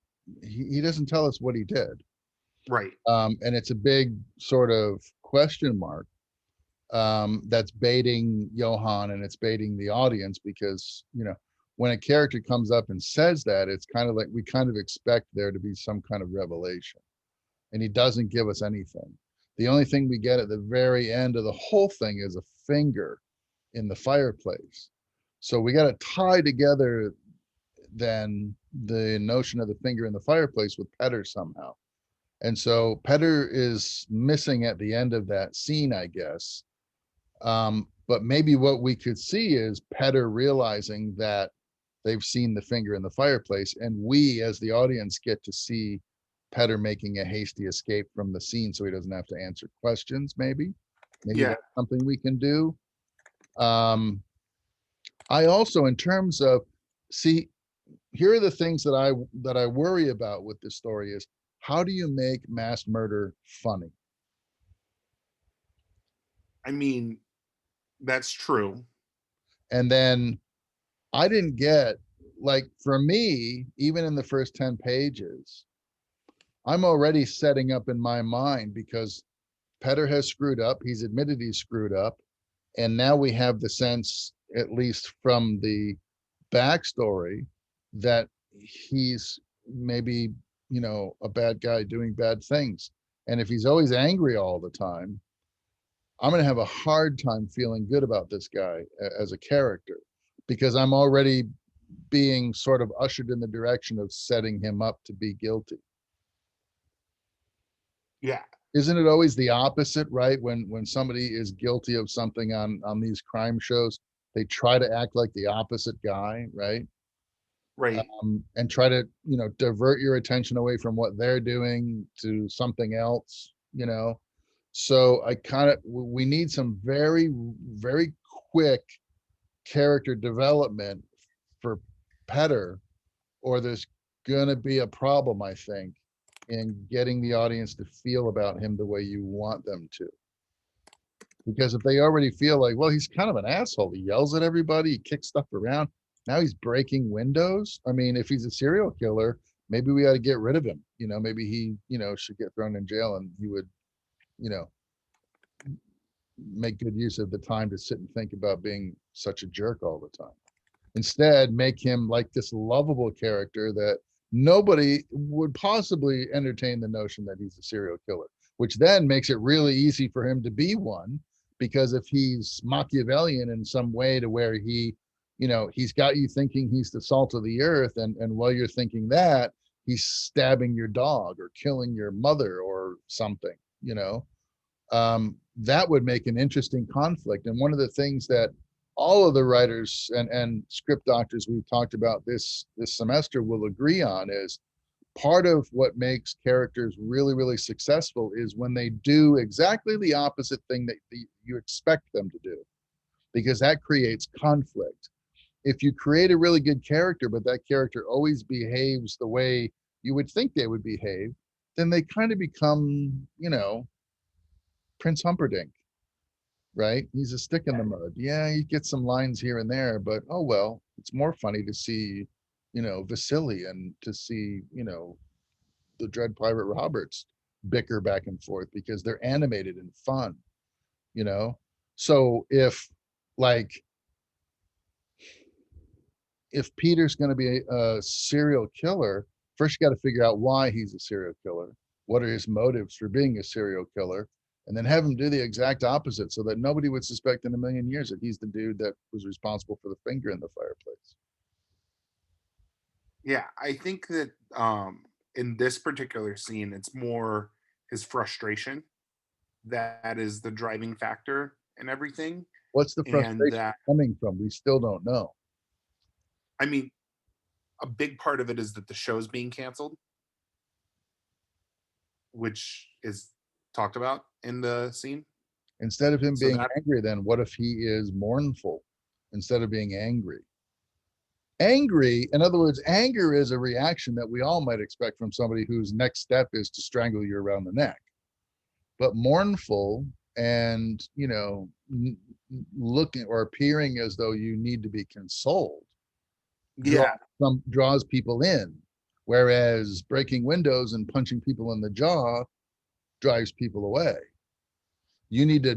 he doesn't tell us what he did. Right. And it's a big sort of question mark that's baiting Johan and it's baiting the audience because, you know, when a character comes up and says that, it's kind of like we kind of expect there to be some kind of revelation. And he doesn't give us anything. The only thing we get at the very end of the whole thing is a finger in the fireplace. So we got to tie together then the notion of the finger in the fireplace with Petr somehow. And so Petr is missing at the end of that scene, I guess. But maybe what we could see is Petr realizing that they've seen the finger in the fireplace, and we as the audience get to see Petr making a hasty escape from the scene so he doesn't have to answer questions, maybe Yeah. that's something we can do. I also, in terms of, see, here are the things that I worry about with this story is how do you make mass murder funny? I mean, that's true. And then I didn't get, like, for me, even in the first 10 pages, I'm already setting up in my mind because Petr has screwed up. He's admitted he's screwed up. And now we have the sense, at least from the backstory, that he's maybe, you know, a bad guy doing bad things. And if he's always angry all the time, I'm going to have a hard time feeling good about this guy as a character because I'm already being sort of ushered in the direction of setting him up to be guilty. Yeah. Isn't it always the opposite, right? When somebody is guilty of something on these crime shows, they try to act like the opposite guy, right? Right. And try to, you know, divert your attention away from what they're doing to something else, you know? So we need some very, very quick character development for Petr, or there's gonna be a problem, I think, in getting the audience to feel about him the way you want them to. Because if they already feel like, well, he's kind of an asshole, he yells at everybody, he kicks stuff around, now he's breaking windows. I mean, if he's a serial killer, maybe we got to get rid of him. You know, maybe he, you know, should get thrown in jail and he would, you know, make good use of the time to sit and think about being such a jerk all the time. Instead, make him like this lovable character that nobody would possibly entertain the notion that he's a serial killer, which then makes it really easy for him to be one, because if he's Machiavellian in some way to where he, he's got you thinking he's the salt of the earth, and while you're thinking that, he's stabbing your dog or killing your mother or something, that would make an interesting conflict. And one of the things that all of the writers and script doctors we've talked about this semester will agree on is part of what makes characters really, really successful is when they do exactly the opposite thing that you expect them to do, because that creates conflict. If you create a really good character, but that character always behaves the way you would think they would behave, then they kind of become, Prince Humperdinck, right? He's a stick in the mud. Yeah, you get some lines here and there, but oh well, it's more funny to see, Vasily and to see, the Dread Pirate Roberts bicker back and forth because they're animated and fun, So if Peter's going to be a serial killer, first you got to figure out why he's a serial killer. What are his motives for being a serial killer? And then have him do the exact opposite so that nobody would suspect in a million years that he's the dude that was responsible for the finger in the fireplace. Yeah, I think that in this particular scene, it's more his frustration that is the driving factor in everything. What's the And frustration that, coming from? We still don't know. I mean, a big part of it is that the show's being canceled, which is talked about in the scene. Instead of him So being that- angry, then what if he is mournful instead of being angry? Angry, in other words, anger is a reaction that we all might expect from somebody whose next step is to strangle you around the neck. But mournful and, looking or appearing as though you need to be consoled, Yeah, draws people in, whereas breaking windows and punching people in the jaw drives people away. You need to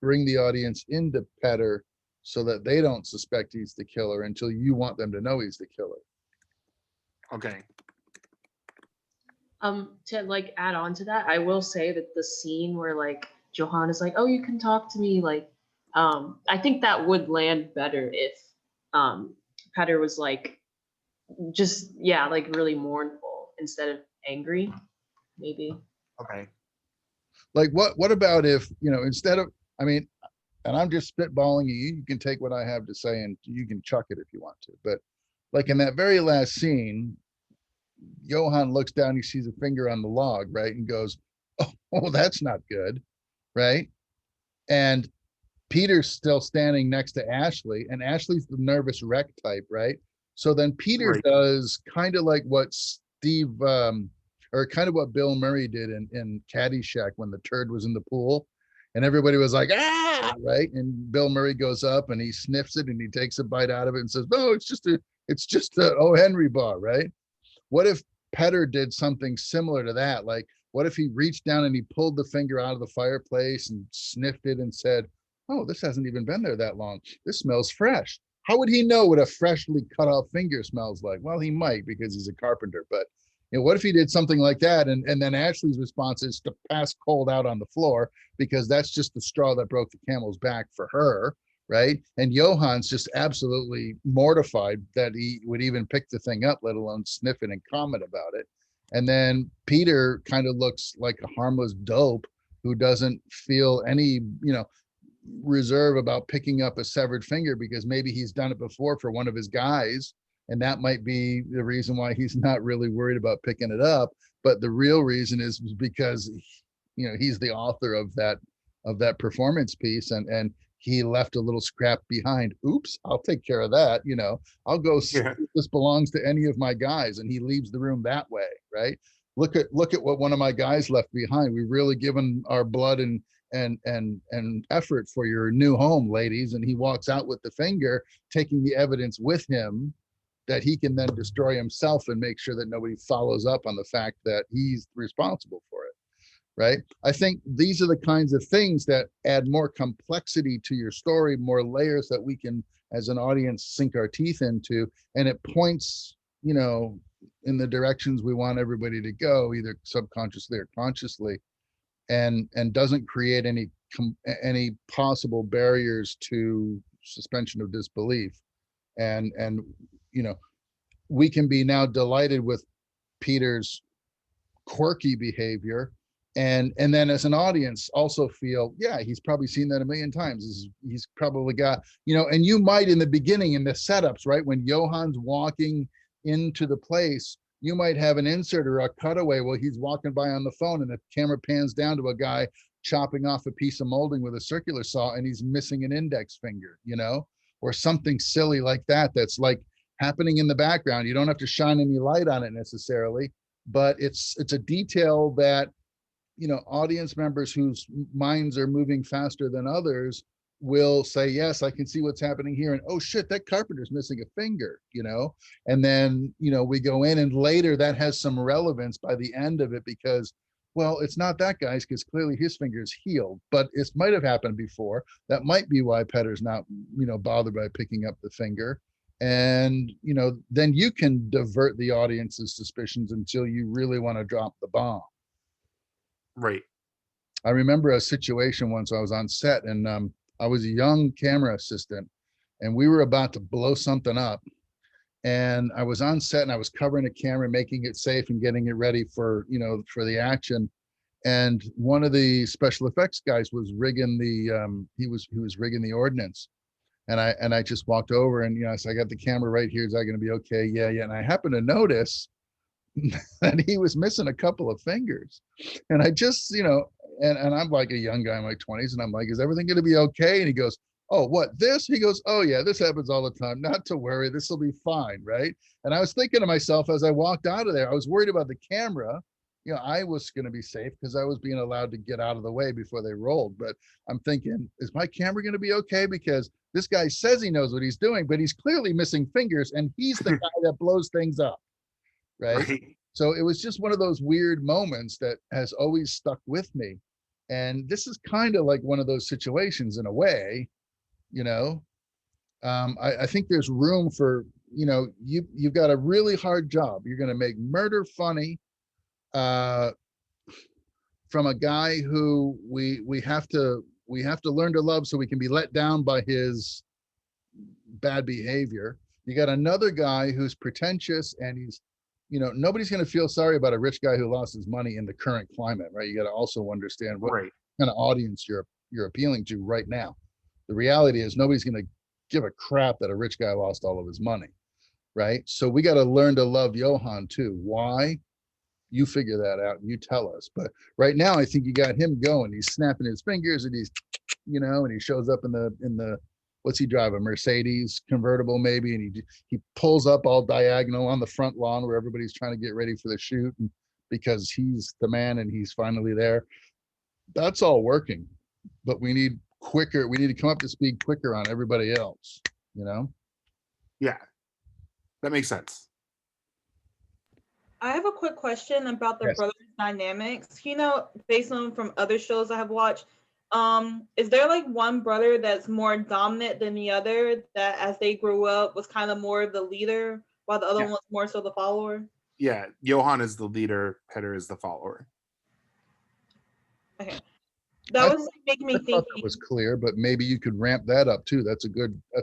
bring the audience into Petr so that they don't suspect he's the killer until you want them to know he's the killer. okay. To add on to that, I will say that the scene where Johan is like, "Oh, you can talk to me," I think that would land better if Petr was really mournful instead of angry, maybe. Okay. What about if, instead of, and I'm just spitballing you can take what I have to say and you can chuck it if you want to, but in that very last scene, Johan looks down, he sees a finger on the log, right? And goes, oh, that's not good, right? And Peter's still standing next to Ashley, and Ashley's the nervous wreck type, right? So then Peter does kind of like what or kind of what Bill Murray did in Caddyshack when the turd was in the pool. And everybody was like, ah, right? And Bill Murray goes up and he sniffs it and he takes a bite out of it and says, no, it's just a O. Henry bar, right? What if Petr did something similar to that? What if he reached down and he pulled the finger out of the fireplace and sniffed it and said, oh, this hasn't even been there that long. This smells fresh. How would he know what a freshly cut off finger smells like? Well, he might because he's a carpenter, but what if he did something like that? And then Ashley's response is to pass cold out on the floor because that's just the straw that broke the camel's back for her, right? And Johann's just absolutely mortified that he would even pick the thing up, let alone sniff it and comment about it. And then Peter kind of looks like a harmless dope who doesn't feel any, reserve about picking up a severed finger because maybe he's done it before for one of his guys. And that might be the reason why he's not really worried about picking it up. But the real reason is because, he's the author of that performance piece and he left a little scrap behind. Oops, I'll take care of that. I'll go see if this belongs to any of my guys. And he leaves the room that way, right? Look at what one of my guys left behind. We've really given our blood and effort for your new home, ladies. And he walks out with the finger, taking the evidence with him that he can then destroy himself and make sure that nobody follows up on the fact that he's responsible for it, right? I think these are the kinds of things that add more complexity to your story, more layers that we can, as an audience, sink our teeth into. And it points, in the directions we want everybody to go, either subconsciously or consciously, and doesn't create any possible barriers to suspension of disbelief. And you know, we can be now delighted with Peter's quirky behavior, and then as an audience also feel, yeah, he's probably seen that a million times. He's probably got, you know, and you might in the beginning in the setups, right, when Johann's walking into the place, you might have an insert or a cutaway while he's walking by on the phone, and the camera pans down to a guy chopping off a piece of molding with a circular saw, and he's missing an index finger, you know, or something silly like that, that's like happening in the background. You don't have to shine any light on it necessarily, but it's a detail that, you know, audience members whose minds are moving faster than others will say, yes, I can see what's happening here, and oh shit, that carpenter's missing a finger, you know. And then, you know, we go in, and later that has some relevance by the end of it, because, well, it's not that guy's, because clearly his finger is healed, but it might have happened before. That might be why Petr's not, you know, bothered by picking up the finger. And, you know, then you can divert the audience's suspicions until you really want to drop the bomb. Right. I remember a situation once I was on set, and I was a young camera assistant, and we were about to blow something up. And I was on set, and I was covering a camera, making it safe and getting it ready for, you know, for the action. And one of the special effects guys was rigging the he was rigging the ordnance. And I just walked over, and, you know, I said, I got the camera right here. Is that going to be okay? Yeah. And I happened to notice that he was missing a couple of fingers. And I just, you know, and I'm like a young guy in my 20s, and I'm like, is everything going to be okay? And he goes, oh, what, this? He goes, oh yeah, this happens all the time. Not to worry, this will be fine, right? And I was thinking to myself as I walked out of there, I was worried about the camera. You know, I was going to be safe because I was being allowed to get out of the way before they rolled. But I'm thinking, is my camera going to be okay? Because this guy says he knows what he's doing, but he's clearly missing fingers, and he's the guy that blows things up. Right? So it was just one of those weird moments that has always stuck with me. And this is kind of like one of those situations in a way, you know. I think there's room for, you know, you've got a really hard job. You're going to make murder funny from a guy who we have to learn to love, so we can be let down by his bad behavior. You got another guy who's pretentious, and he's, you know, nobody's going to feel sorry about a rich guy who lost his money in the current climate, right? You got to also understand what kind of audience you're appealing to right now. The reality is nobody's going to give a crap that a rich guy lost all of his money, right? So we got to learn to love Johan too. Why? You figure that out and you tell us. But right now, I think you got him going. He's snapping his fingers, and he's, you know, and he shows up in the what's he drive, a Mercedes convertible maybe, and he pulls up all diagonal on the front lawn where everybody's trying to get ready for the shoot, and because he's the man and he's finally there. That's all working, but we need to come up to speed quicker on everybody else, you know. Yeah, that makes sense. I have a quick question about the Yes. brothers dynamics. You know, based on from other shows I have watched, is there like one brother that's more dominant than the other, that as they grew up was kind of more of the leader, while the other one was more so the follower? Yeah, Johan is the leader, Petr is the follower. Okay, that was making me I thought think. that was clear, but maybe you could ramp that up too. That's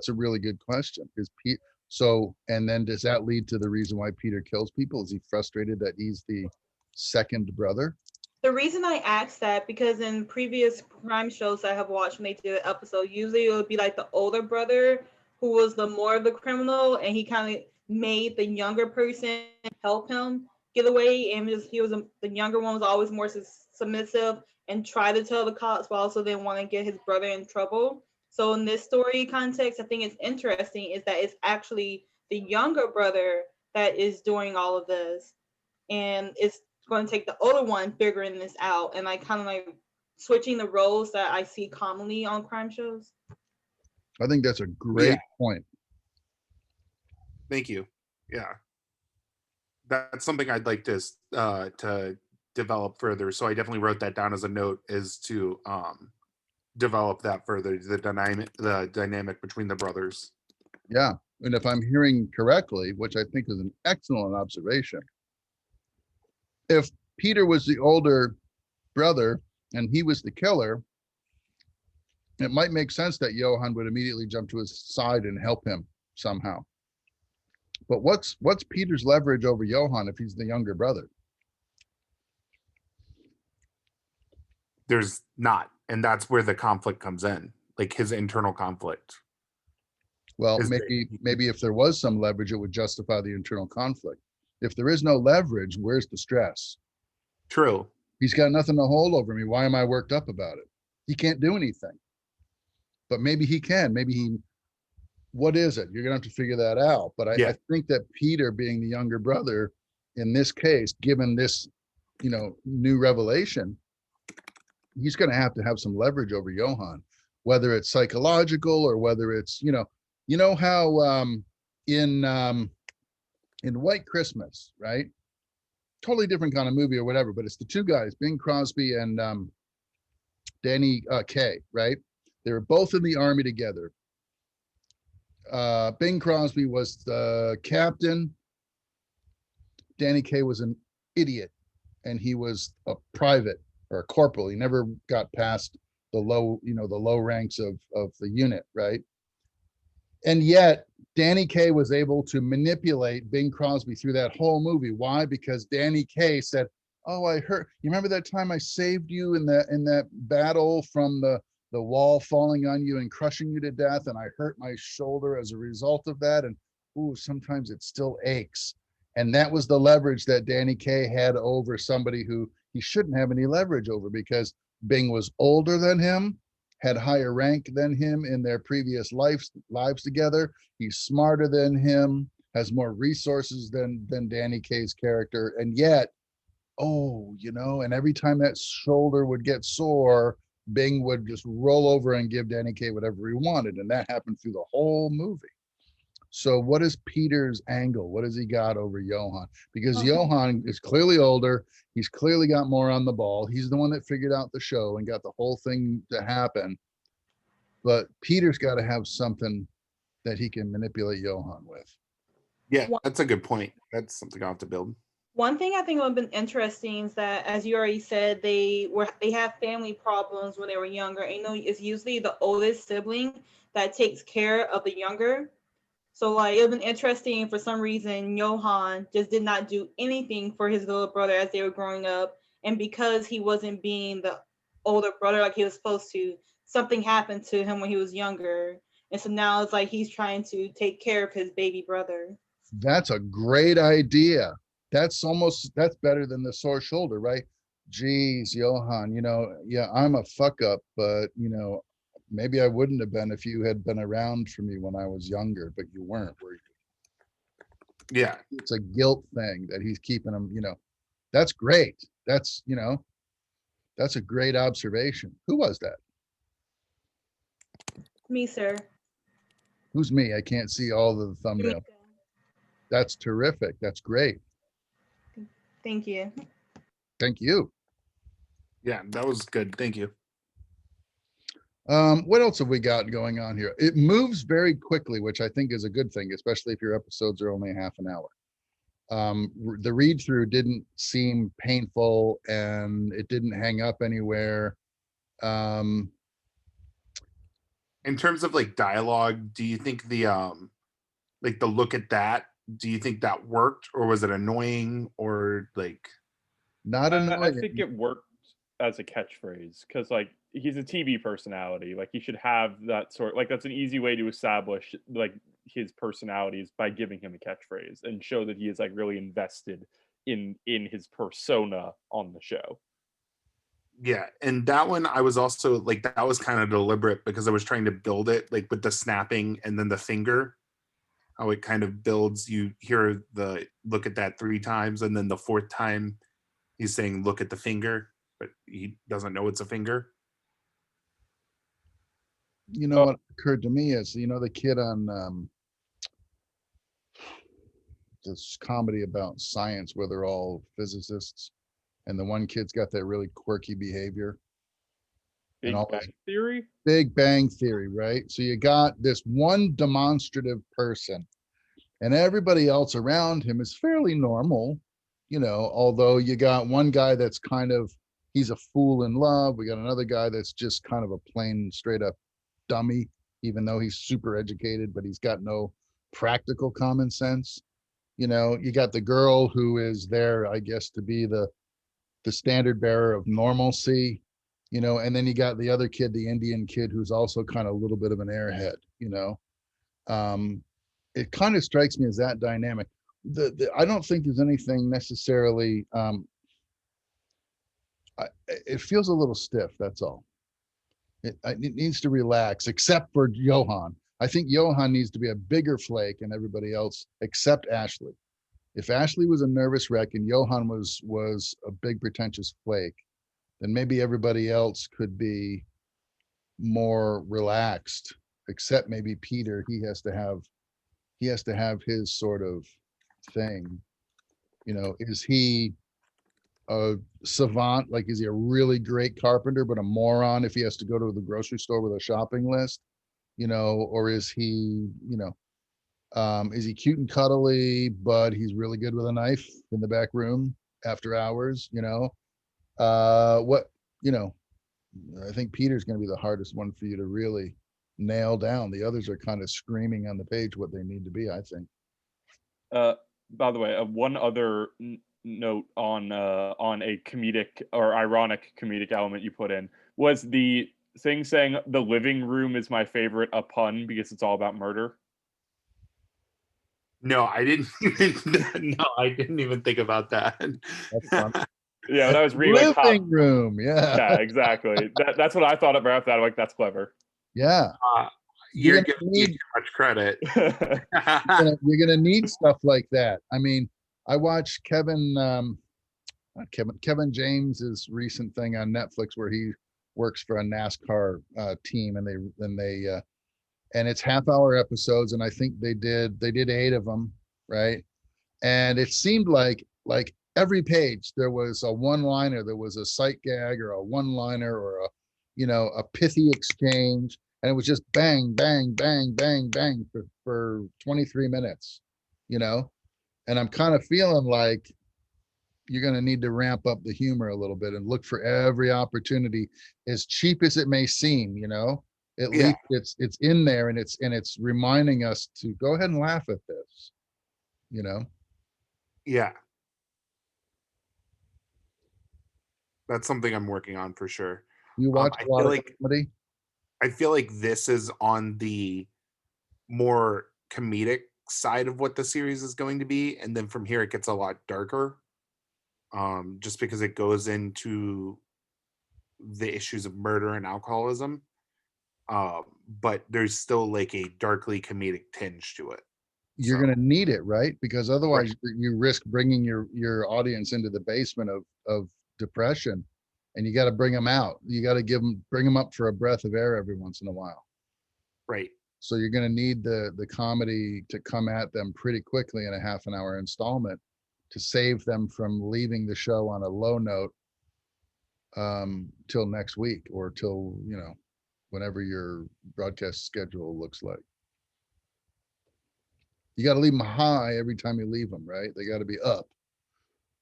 a really good question. Is Pete so? And then does that lead to the reason why Peter kills people? Is he frustrated that he's the second brother? The reason I asked that, because in previous crime shows I have watched, when they do an episode, usually it would be like the older brother who was the more of the criminal, and he kind of made the younger person help him get away, and the younger one was always more submissive and try to tell the cops, but also didn't want to get his brother in trouble. So in this story context, I think it's interesting is that it's actually the younger brother that is doing all of this, and it's going to take the older one figuring this out, and like kind of like switching the roles that I see commonly on crime shows. I think that's a great point. Thank you. Yeah, that's something I'd like to develop further. So I definitely wrote that down as a note, is to develop that further, the dynamic between the brothers. Yeah, and if I'm hearing correctly, which I think is an excellent observation, if Peter was the older brother and he was the killer, it might make sense that Johan would immediately jump to his side and help him somehow. But what's Peter's leverage over Johan if he's the younger brother? There's not, and that's where the conflict comes in, like his internal conflict. Well, Is maybe if there was some leverage, it would justify the internal conflict. If there is no leverage, where's the stress? True. He's got nothing to hold over me. Why am I worked up about it? He can't do anything. But maybe he can. Maybe he, what is it? You're gonna have to figure that out. But I think that Peter, being the younger brother, in this case, given this, new revelation, he's gonna have to have some leverage over Johan, whether it's psychological or whether it's, how in White Christmas, right? Totally different kind of movie or whatever, but it's the two guys, Bing Crosby and Danny Kaye, right? They were both in the army together. Bing Crosby was the captain. Danny Kaye was an idiot, and he was a private or a corporal. He never got past the low ranks of the unit, right? And yet Danny Kaye was able to manipulate Bing Crosby through that whole movie. Why? Because Danny Kaye said, "Oh, I heard. You remember that time I saved you in that battle from the wall falling on you and crushing you to death, and I hurt my shoulder as a result of that. And ooh, sometimes it still aches." And that was the leverage that Danny Kaye had over somebody who he shouldn't have any leverage over, because Bing was older than him, had higher rank than him in their previous lives together. He's smarter than him, has more resources than Danny Kaye's character. And yet, and every time that shoulder would get sore, Bing would just roll over and give Danny Kaye whatever he wanted. And that happened through the whole movie. So what is Peter's angle? What has he got over Johan? Because Johan is clearly older. He's clearly got more on the ball. He's the one that figured out the show and got the whole thing to happen. But Peter's got to have something that he can manipulate Johan with. Yeah, that's a good point. That's something I'll have to build. One thing I think would have been interesting is that, as you already said, they have family problems when they were younger. And, it's usually the oldest sibling that takes care of the younger. So, it would have been interesting for some reason Johan just did not do anything for his little brother as they were growing up. And because he wasn't being the older brother like he was supposed to, something happened to him when he was younger. And so now it's like he's trying to take care of his baby brother. That's a great idea. That's better than the sore shoulder, right? Geez, Johan, I'm a fuck up, but, maybe I wouldn't have been if you had been around for me when I was younger, but you weren't, were you? Yeah. It's a guilt thing that he's keeping him, that's great. That's a great observation. Who was that? Me, sir. Who's me? I can't see all the thumbnail. That's terrific. That's great. Thank you. Thank you. Yeah, that was good. Thank you. What else have we got going on here? It moves very quickly, which I think is a good thing, especially if your episodes are only half an hour. The read through didn't seem painful and it didn't hang up anywhere. In terms of dialogue, do you think the look at that, do you think that worked, or was it annoying, or not annoying? I think it worked as a catchphrase, because he's a TV personality. He should have that sort. That's an easy way to establish his personalities, by giving him a catchphrase and show that he is really invested in his persona on the show. Yeah, and that one I was also that was kind of deliberate, because I was trying to build it with the snapping and then the finger, how it kind of builds. You hear the look at that 3 times, and then the 4th time he's saying look at the finger, but he doesn't know it's a finger. What occurred to me is, the kid on this comedy about science where they're all physicists, and the one kid's got that really quirky behavior. Big Bang Theory? Big Bang Theory, right? So you got this one demonstrative person and everybody else around him is fairly normal, although you got one guy that's kind of, he's a fool in love. We got another guy that's just kind of a plain straight up dummy, even though he's super educated, but he's got no practical common sense. You got the girl who is there, I guess, to be the standard bearer of normalcy, and then you got the other kid, the Indian kid, who's also kind of a little bit of an airhead. It kind of strikes me as that dynamic. I don't think there's anything necessarily, it feels a little stiff, that's all. It needs to relax, except for Johan. I think Johan needs to be a bigger flake and everybody else except Ashley. If Ashley was a nervous wreck and Johan was a big pretentious flake, then maybe everybody else could be more relaxed, except maybe Peter. He has to have his sort of thing. Is he a savant? Like, is he a really great carpenter, but a moron if he has to go to the grocery store with a shopping list? Or is he, is he cute and cuddly, but he's really good with a knife in the back room after hours? I think Peter's going to be the hardest one for you to really nail down. The others are kind of screaming on the page what they need to be, I think. By the way, one other note on a comedic or ironic comedic element you put in was the thing saying the living room is my favorite, a pun because it's all about murder. No, I didn't even think about that. That's fun. Yeah, when I was reading living room, yeah, exactly. That's what I thought about that. I'm like, that's clever. Yeah. You're giving me too much credit. You're gonna need stuff like that. I mean, I watched Kevin James's recent thing on Netflix where he works for a NASCAR team, and it's half-hour episodes, and I think they did 8 of them, right? And it seemed like every page there was a one-liner, there was a sight gag or a one-liner or a pithy exchange, and it was just bang, bang, bang, bang, bang for 23 minutes, and I'm kind of feeling like you're going to need to ramp up the humor a little bit and look for every opportunity, as cheap as it may seem, at least it's in there, and it's reminding us to go ahead and laugh at this, Yeah. That's something I'm working on for sure. You watch a lot of comedy? I feel like this is on the more comedic side of what the series is going to be, and then from here it gets a lot darker, just because it goes into the issues of murder and alcoholism, but there's still like a darkly comedic tinge to it. You're going to need it, right? Because otherwise you risk bringing your audience into the basement of depression, and you got to bring them out. You got to bring them up for a breath of air every once in a while. Right. So you're going to need the comedy to come at them pretty quickly in a half an hour installment to save them from leaving the show on a low note till next week, or till, whenever your broadcast schedule looks like. You got to leave them high every time you leave them, right? They got to be up.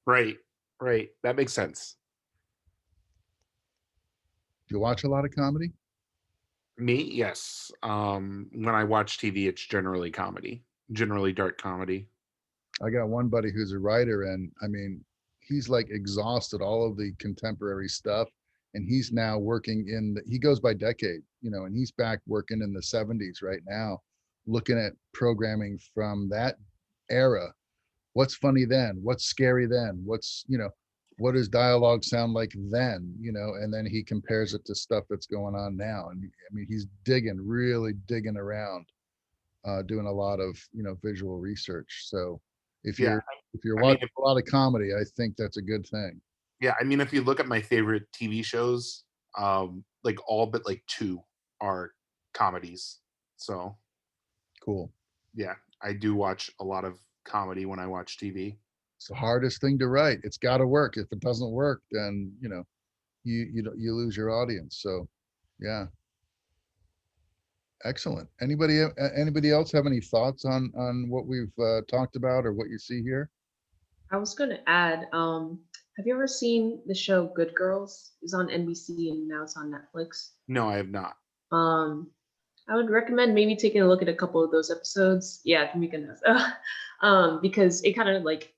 Right. That makes sense. Do you watch a lot of comedy? Me, yes. When I watch TV, it's generally comedy, generally dark comedy. I got one buddy who's a writer, and I mean, he's like exhausted all of the contemporary stuff, and he's now working he goes by decade, and he's back working in the 70s right now, looking at programming from that era. What's funny then? What's scary then? What does dialogue sound like then? And then he compares it to stuff that's going on now. And I mean, he's really digging around, doing a lot of, visual research. So if you're watching a lot of comedy, I think that's a good thing. Yeah. I mean, if you look at my favorite TV shows, like all but like 2 are comedies. So cool. Yeah. I do watch a lot of comedy when I watch TV. It's the hardest thing to write. It's got to work. If it doesn't work, then you lose your audience. So yeah. Excellent. Anybody else have any thoughts on what we've talked about or what you see here? I was gonna add, have you ever seen the show Good Girls? It's on NBC and now it's on Netflix. No, I have not. I would recommend maybe taking a look at a couple of those episodes. Yeah, Kamika knows. Because it kind of like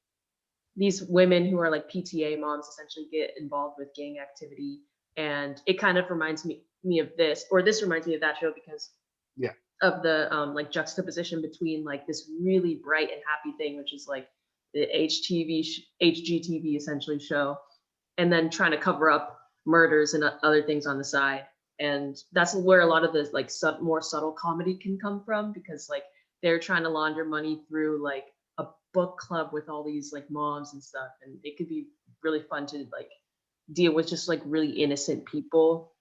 these women who are like PTA moms essentially get involved with gang activity, and it kind of reminds me of this, or this reminds me of that show because Yeah. of the like juxtaposition between like this really bright and happy thing, which is like the HGTV essentially show, and then trying to cover up murders and other things on the side. And that's where a lot of the like more subtle comedy can come from, because like they're trying to launder money through like a book club with all these like moms and stuff, and it could be really fun to like deal with just like really innocent people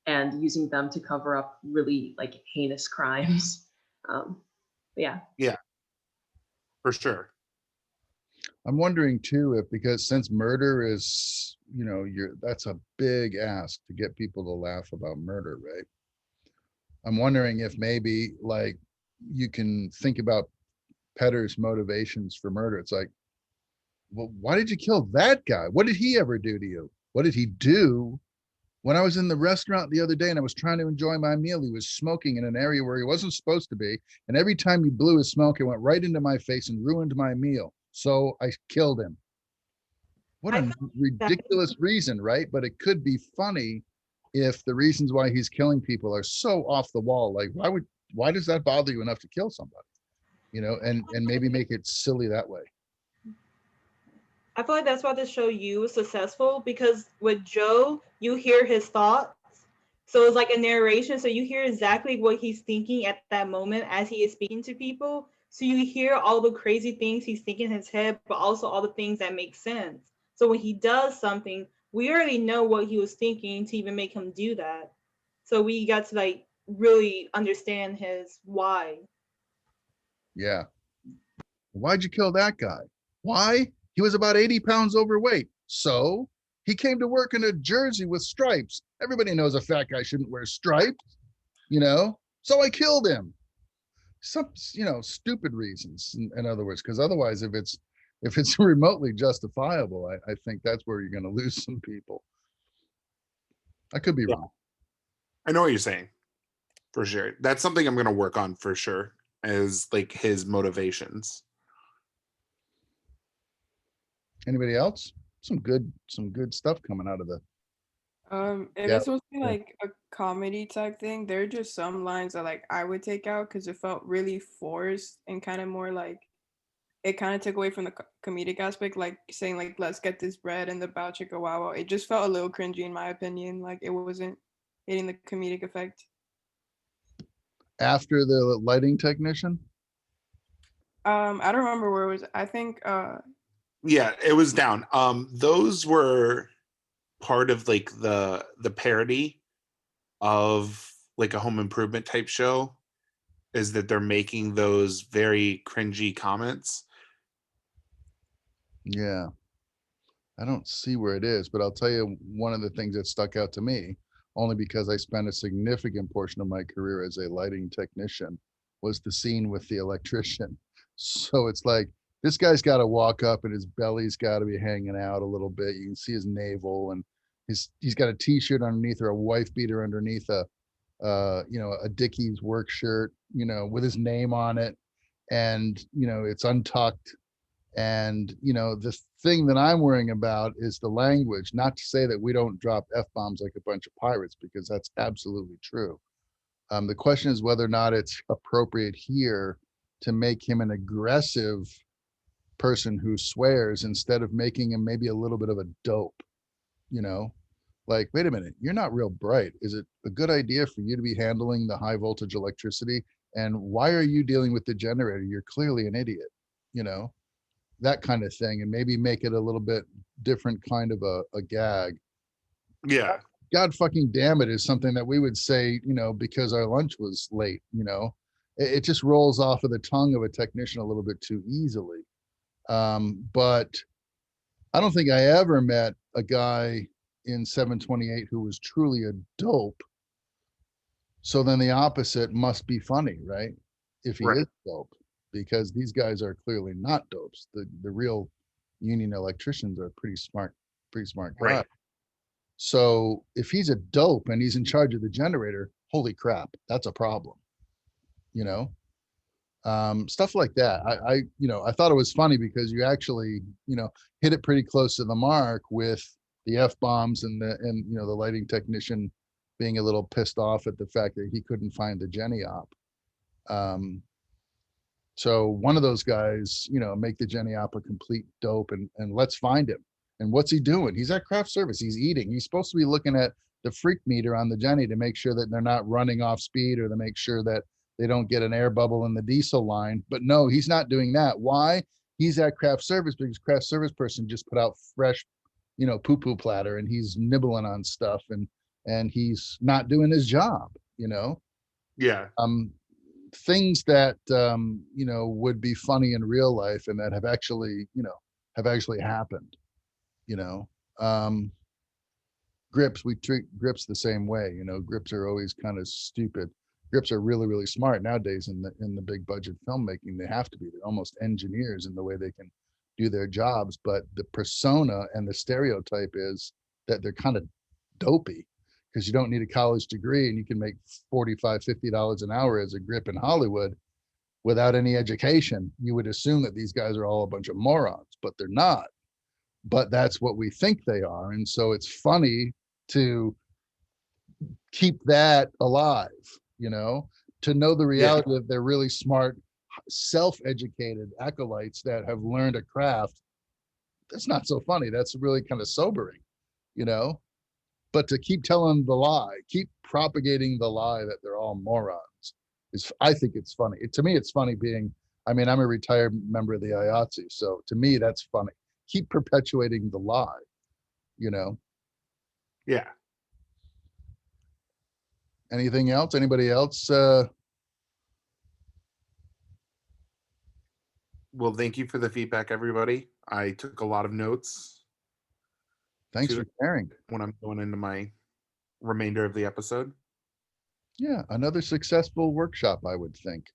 and using them to cover up really like heinous crimes. Yeah. Yeah, for sure. I'm wondering too, if because since murder is, that's a big ask to get people to laugh about murder, right? I'm wondering if maybe like you can think about Petr's motivations for murder. It's like, well, why did you kill that guy? What did he ever do to you? What did he do? When I was in the restaurant the other day and I was trying to enjoy my meal, he was smoking in an area where he wasn't supposed to be. And every time he blew his smoke, it went right into my face and ruined my meal. So I killed him. What a ridiculous reason, right? But it could be funny if the reasons why he's killing people are so off the wall. Like, why does that bother you enough to kill somebody? And maybe make it silly that way. I feel like that's why the show You was successful, because with Joe, you hear his thoughts. So it's like a narration. So you hear exactly what he's thinking at that moment as he is speaking to people. So you hear all the crazy things he's thinking in his head, but also all the things that make sense. So when he does something, we already know what he was thinking to even make him do that. So we got to like really understand his why. Yeah. Why'd you kill that guy? Why? He was about 80 pounds overweight. So he came to work in a jersey with stripes. Everybody knows a fat guy shouldn't wear stripes, so I killed him. Some, stupid reasons, in other words, because otherwise, if it's remotely justifiable, I think that's where you're going to lose some people. I could be wrong. I know what you're saying, for sure. That's something I'm going to work on for sure, is like his motivations. Anybody else? Some good stuff coming out of the. If it's supposed to be like a comedy type thing, there are just some lines that like I would take out because it felt really forced and kind of more like it kind of took away from the comedic aspect, like saying like let's get this bread and the bow chicka wow wow. It just felt a little cringy in my opinion. Like it wasn't hitting the comedic effect. After the lighting technician? I don't remember where it was. I think yeah, it was down. Those were part of like the parody of like a home improvement type show, is that they're making those very cringy comments. Yeah. I don't see where it is, but I'll tell you one of the things that stuck out to me, only because I spent a significant portion of my career as a lighting technician, was the scene with the electrician. So it's like, this guy's got to walk up and his belly's got to be hanging out a little bit. You can see his navel, and he's got a t-shirt underneath, or a wife beater underneath a Dickies work shirt, with his name on it. And, it's untucked. And, the thing that I'm worrying about is the language, not to say that we don't drop F-bombs like a bunch of pirates, because that's absolutely true. The question is whether or not it's appropriate here to make him an aggressive person who swears, instead of making him maybe a little bit of a dope, like, wait a minute, you're not real bright. Is it a good idea for you to be handling the high voltage electricity? And why are you dealing with the generator? You're clearly an idiot, that kind of thing. And maybe make it a little bit different kind of a gag. Yeah. God fucking damn it is something that we would say, because our lunch was late, it just rolls off of the tongue of a technician a little bit too easily. But I don't think I ever met a guy in 728 who was truly a dope So then the opposite must be funny, right? If he Right. is dope, because these guys are clearly not dopes. The real union electricians are pretty smart guys. Right. So if he's a dope and he's in charge of the generator, holy crap, that's a problem. You know, stuff like that. I thought it was funny because you actually, hit it pretty close to the mark with the F-bombs and the lighting technician being a little pissed off at the fact that he couldn't find the Jenny op. So one of those guys, make the Jenny op a complete dope and let's find him. And what's he doing? He's at craft service. He's eating. He's supposed to be looking at the freak meter on the Jenny to make sure that they're not running off speed or to make sure that they don't get an air bubble in the diesel line. But no, he's not doing that. Why? He's at craft service because craft service person just put out fresh, poo-poo platter and he's nibbling on stuff and he's not doing his job, Yeah. things that would be funny in real life and that have actually happened. Grips, we treat grips the same way. Grips are always kind of stupid. Grips are really, really smart nowadays in the big budget filmmaking. They have to be. They're almost engineers in the way they can do their jobs. But the persona and the stereotype is that they're kind of dopey because you don't need a college degree and you can make $45, $50 an hour as a grip in Hollywood without any education. You would assume that these guys are all a bunch of morons, but they're not. But that's what we think they are. And so it's funny to keep that alive, to know the reality that they're really smart, self-educated acolytes that have learned a craft. That's not so funny. That's really kind of sobering, but to keep telling the lie, keep propagating the lie that they're all morons I think it's funny. To me, it's funny I'm a retired member of the IATSE. So to me, that's funny. Keep perpetuating the lie, Yeah. Anything else? Anybody else? Well, thank you for the feedback, everybody. I took a lot of notes Thanks for sharing. when I'm going into my remainder of the episode. Yeah, another successful workshop, I would think.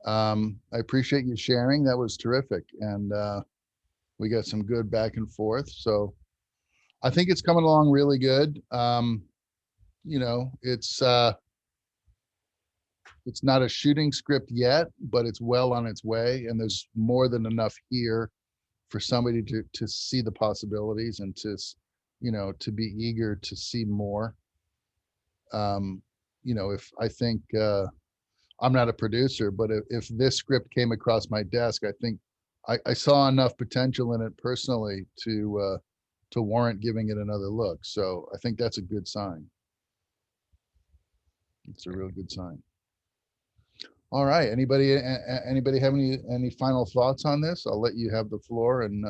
I appreciate you sharing. That was terrific. And we got some good back and forth. So I think it's coming along really good. It's not a shooting script yet, but it's well on its way. And there's more than enough here for somebody to see the possibilities and to be eager to see more. If I think I'm not a producer, but if this script came across my desk, I think I saw enough potential in it personally to warrant giving it another look. So I think that's a good sign. It's a real good sign. All right. Anybody have any final thoughts on this? I'll let you have the floor. And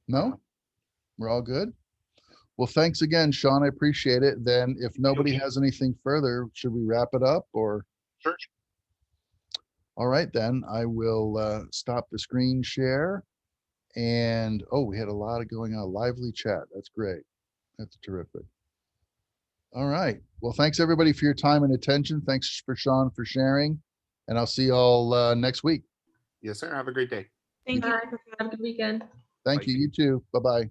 no, we're all good. Well, thanks again, Sean. I appreciate it. Then if nobody has anything further, should we wrap it up or? Sure. All right, then I will stop the screen share. And we had a lot of going on. Lively chat. That's great. That's terrific. All right. Well, thanks everybody for your time and attention. Thanks for Sean for sharing. And I'll see you all next week. Yes, sir. Have a great day. Thank you. Bye. Have a good weekend. Thank Bye. you. You too. Bye-bye.